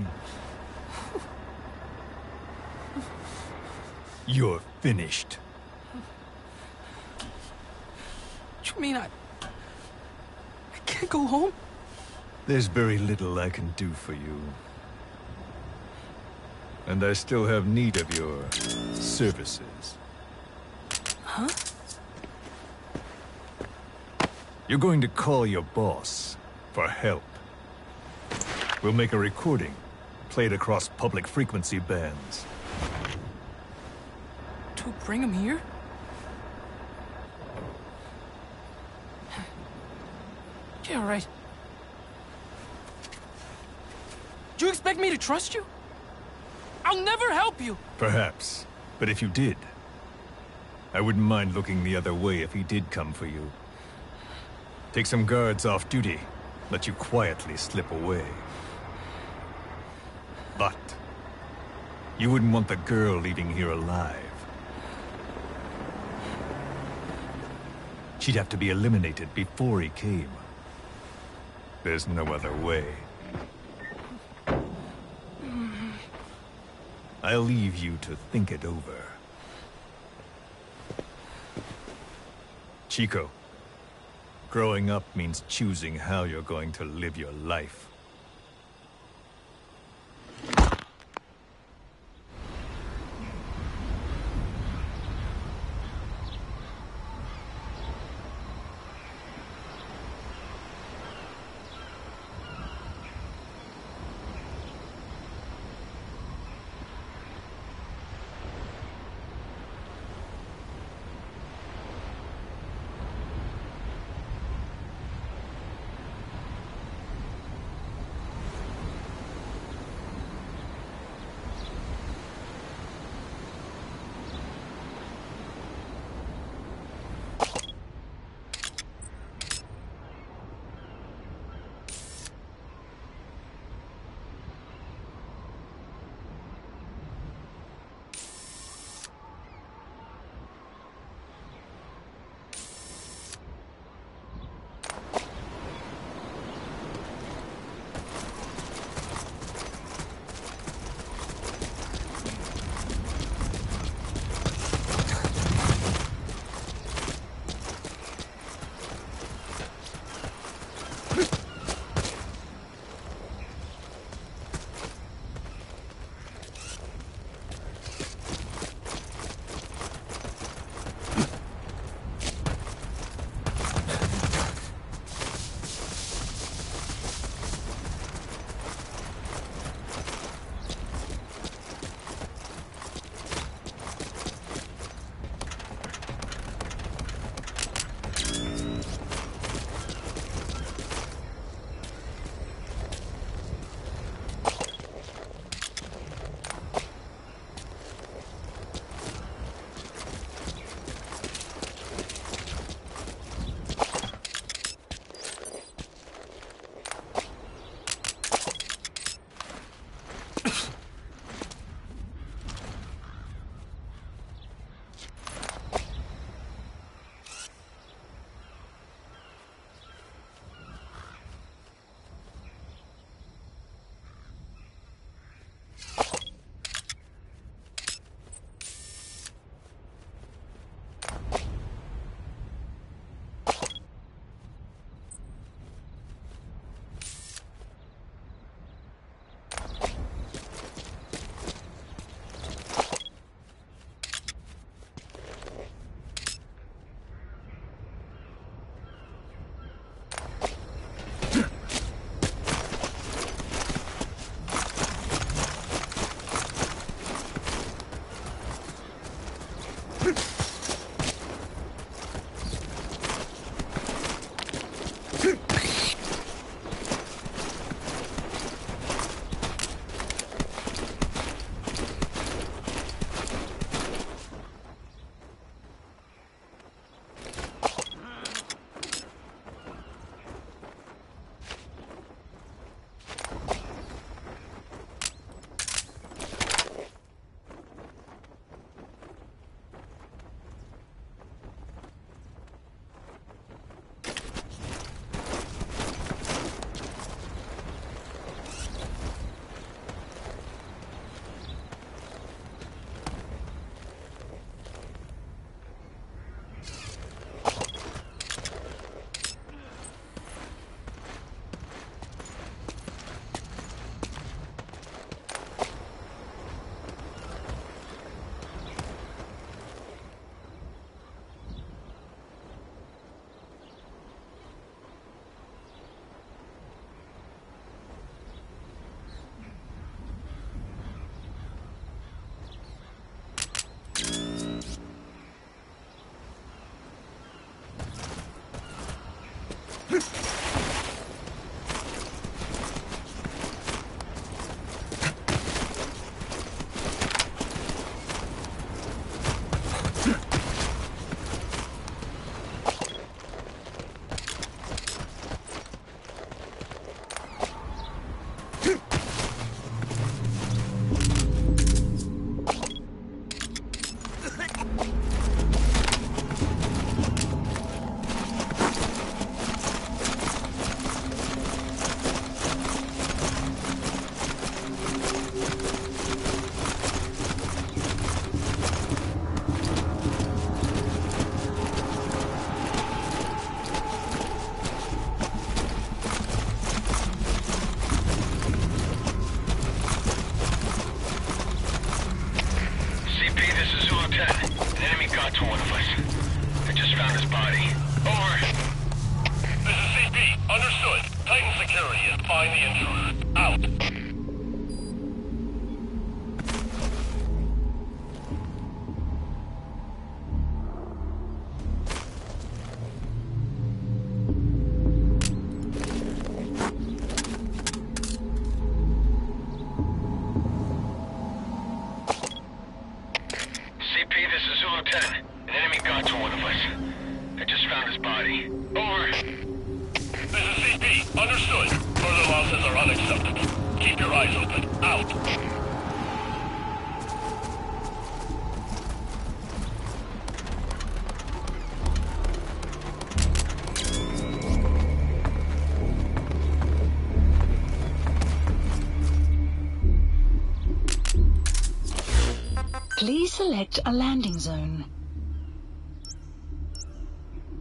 You're finished. You mean I can't go home? There's very little I can do for you. And I still have need of your services. Huh? You're going to call your boss for help. We'll make a recording, play it across public frequency bands. To bring him here? Yeah, right. Do you expect me to trust you? I'll never help you! Perhaps. But if you did, I wouldn't mind looking the other way if he did come for you. Take some guards off duty, let you quietly slip away. But you wouldn't want the girl leaving here alive. She'd have to be eliminated before he came. There's no other way. I'll leave you to think it over. Chico, growing up means choosing how you're going to live your life. just found his body. Over. This is CP. Understood. Tighten security and find the intruder. Out. Please select a landing zone.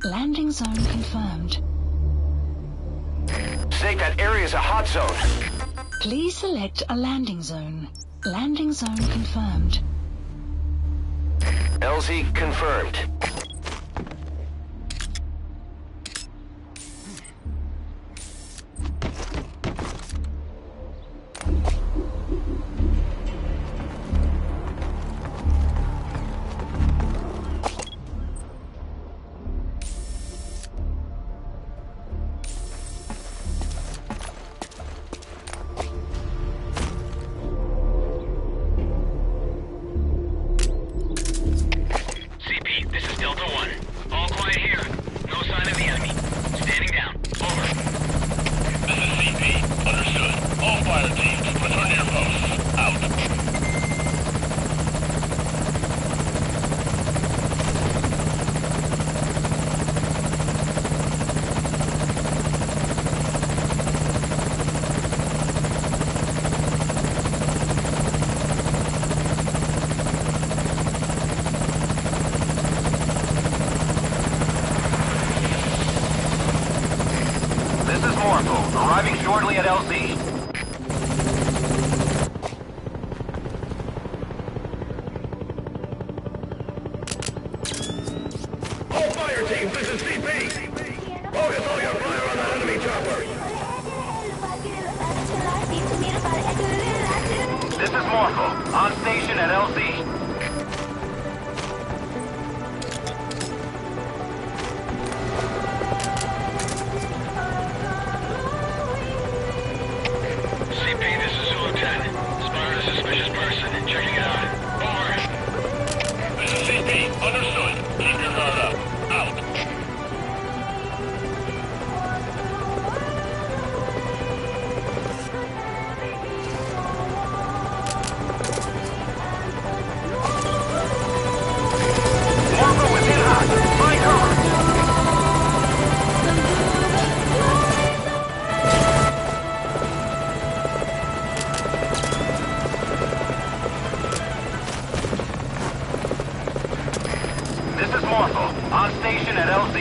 Landing zone confirmed. Snake, that area is a hot zone. Please select a landing zone. Landing zone confirmed. LZ confirmed. Arriving shortly at LZ. All fire teams, this is CP! Focus all your fire on that enemy chopper! This is Morphle, on station at LZ. On station at LZ.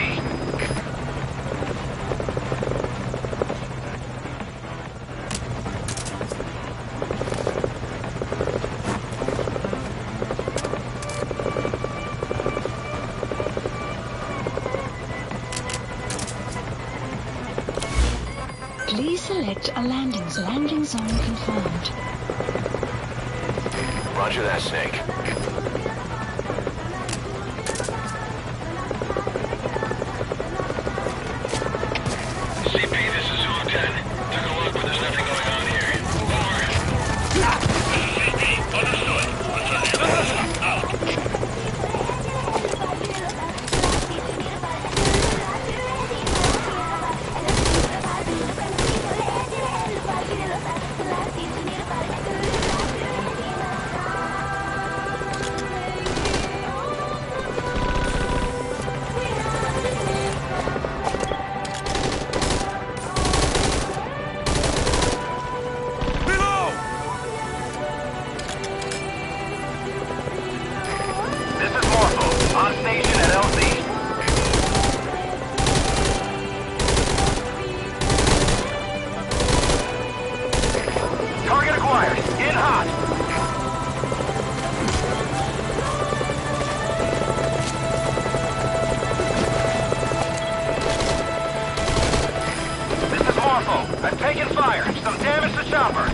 Please select a landing zone confirmed. Roger that, Snake. On station at LZ. Target acquired. In hot. fire. Some damage to chopper.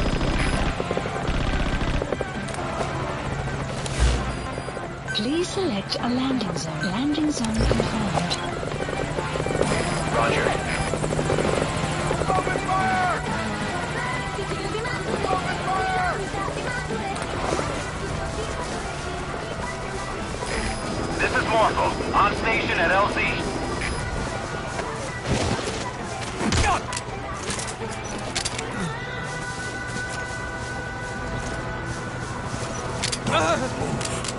Please select a landing zone. Landing zone confirmed. Roger. Open fire! This is Morpho, on station at LZ.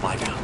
Lie down.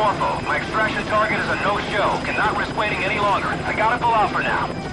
Morpho. My extraction target is a no-show. Cannot risk waiting any longer. I gotta pull out for now.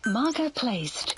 Marker placed.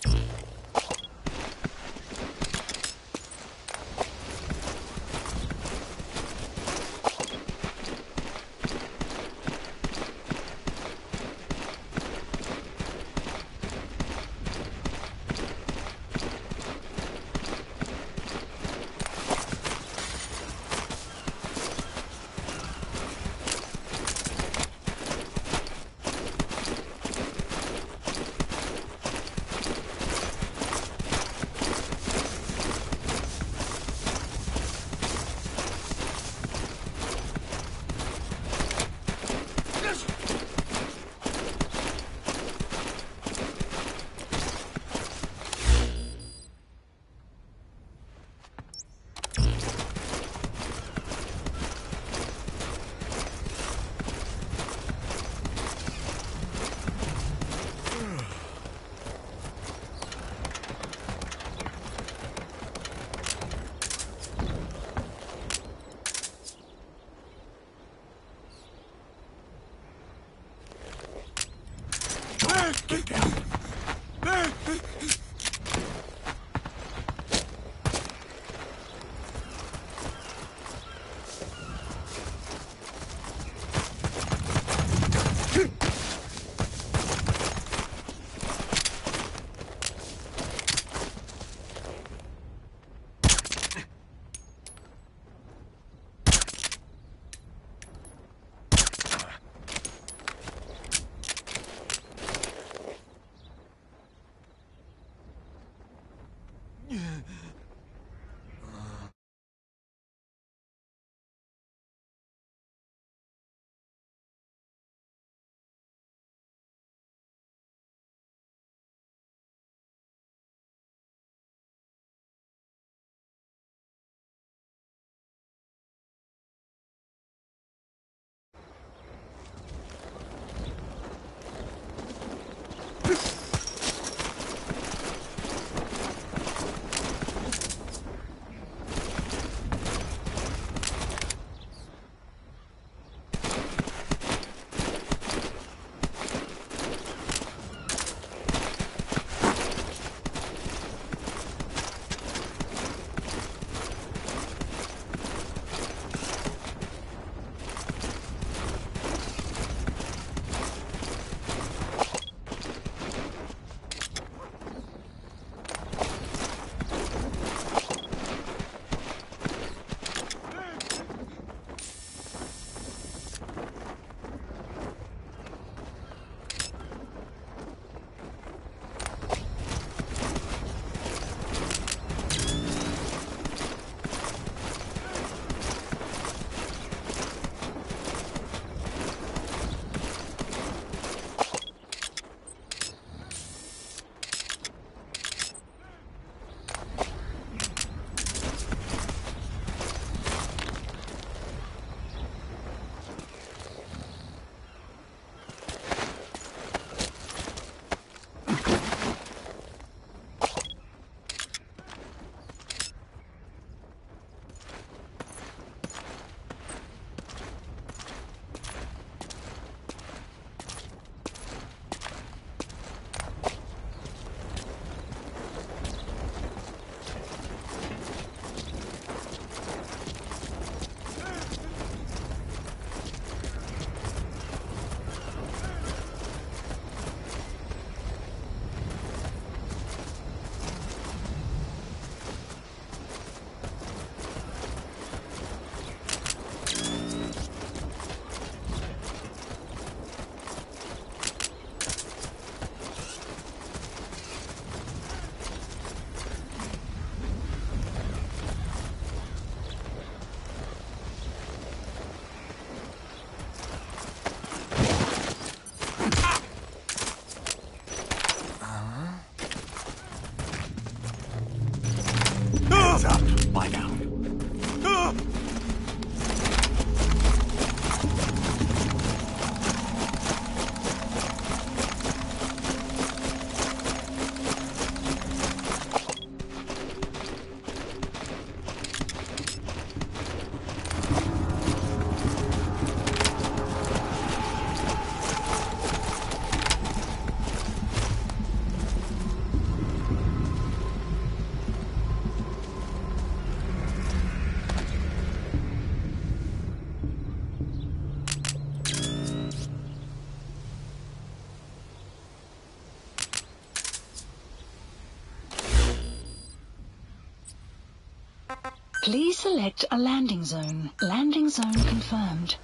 Please select a landing zone. Landing zone confirmed.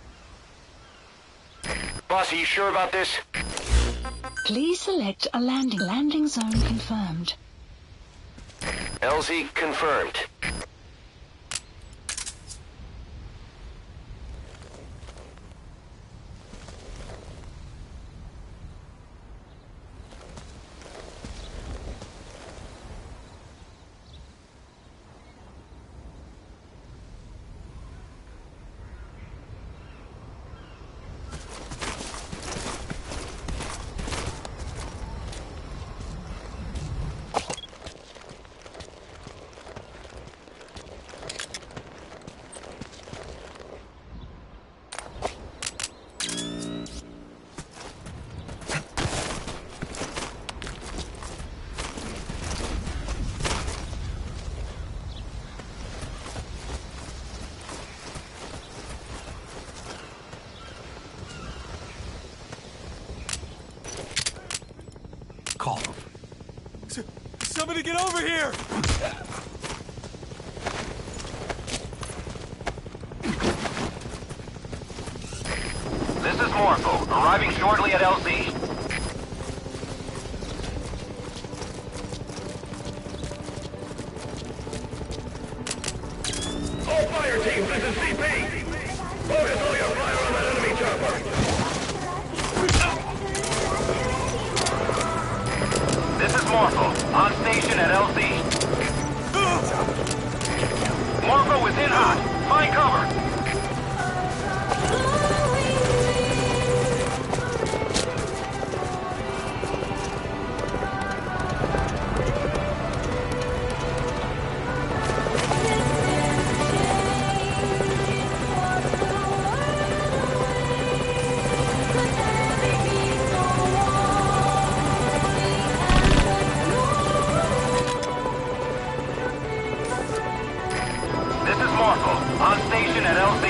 Boss, are you sure about this? Please select a landing zone confirmed. LZ confirmed. Call him. Somebody get over here! This is Morpho, arriving shortly at LZ. All fire teams, this is CP! Focus all your fire on that enemy chopper! This is Morpho, on station at LZ. Morpho is in hot. Find cover. On station at LZ.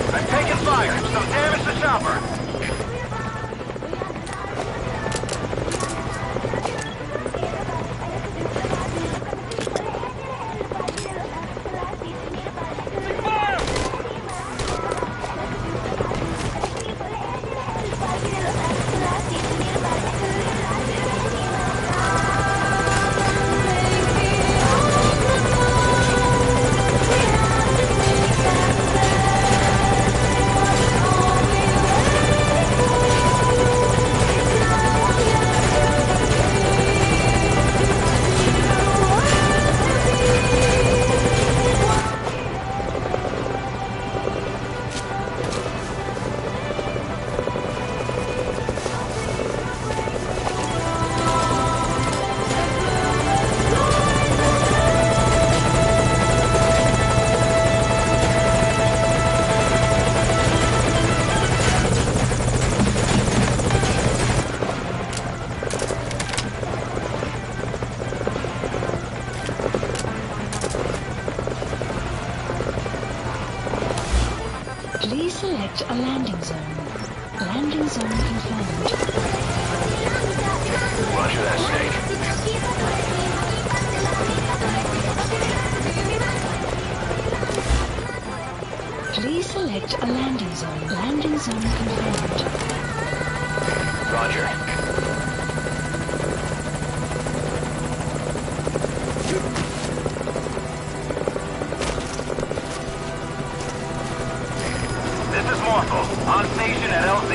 I'm taking fire. Some damage to chopper. Please select a landing zone. Landing zone confirmed. Roger that, Snake. Please select a landing zone. Landing zone confirmed. Roger. This is Morpho, on station at LZ.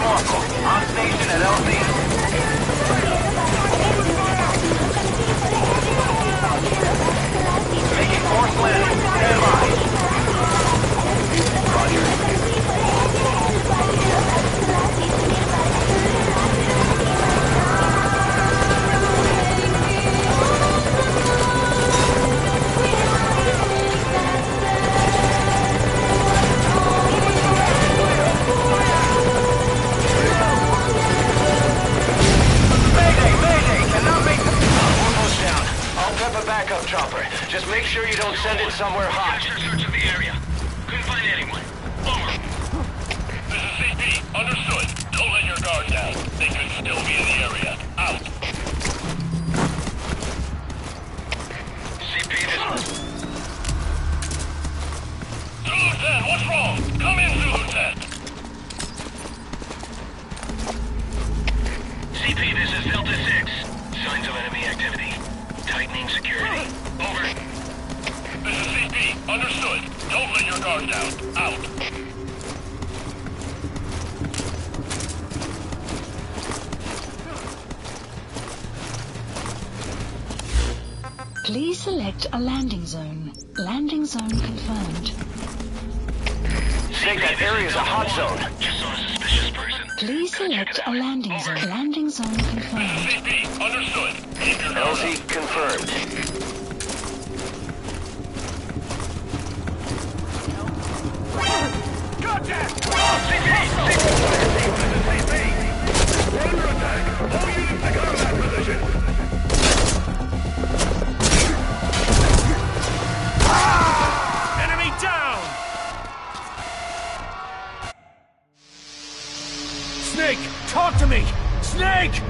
Marco. On station at LZ. Making force landing. Stand by. Roger. Backup chopper. Just make sure you don't send it somewhere hot. Search of the area. Couldn't find anyone. Over. This is CP. Understood. Don't let your guard down. They could still be in the area. Out. CP, this... Zulu 10, what's wrong? Come in, Zulu 10. CP, this is Delta 6. Signs of enemy activity. Tightening security. Over. This is CP. Understood. Don't let your guard down. Out. Please select a landing zone. Landing zone confirmed. Snake, that area's a hot zone. Just saw a suspicious person. Please select a landing zone. Landing zone confirmed. CP. Understood. Keep your guard LZ up. confirmed. Contact! Enemy down! Snake, talk to me! Snake!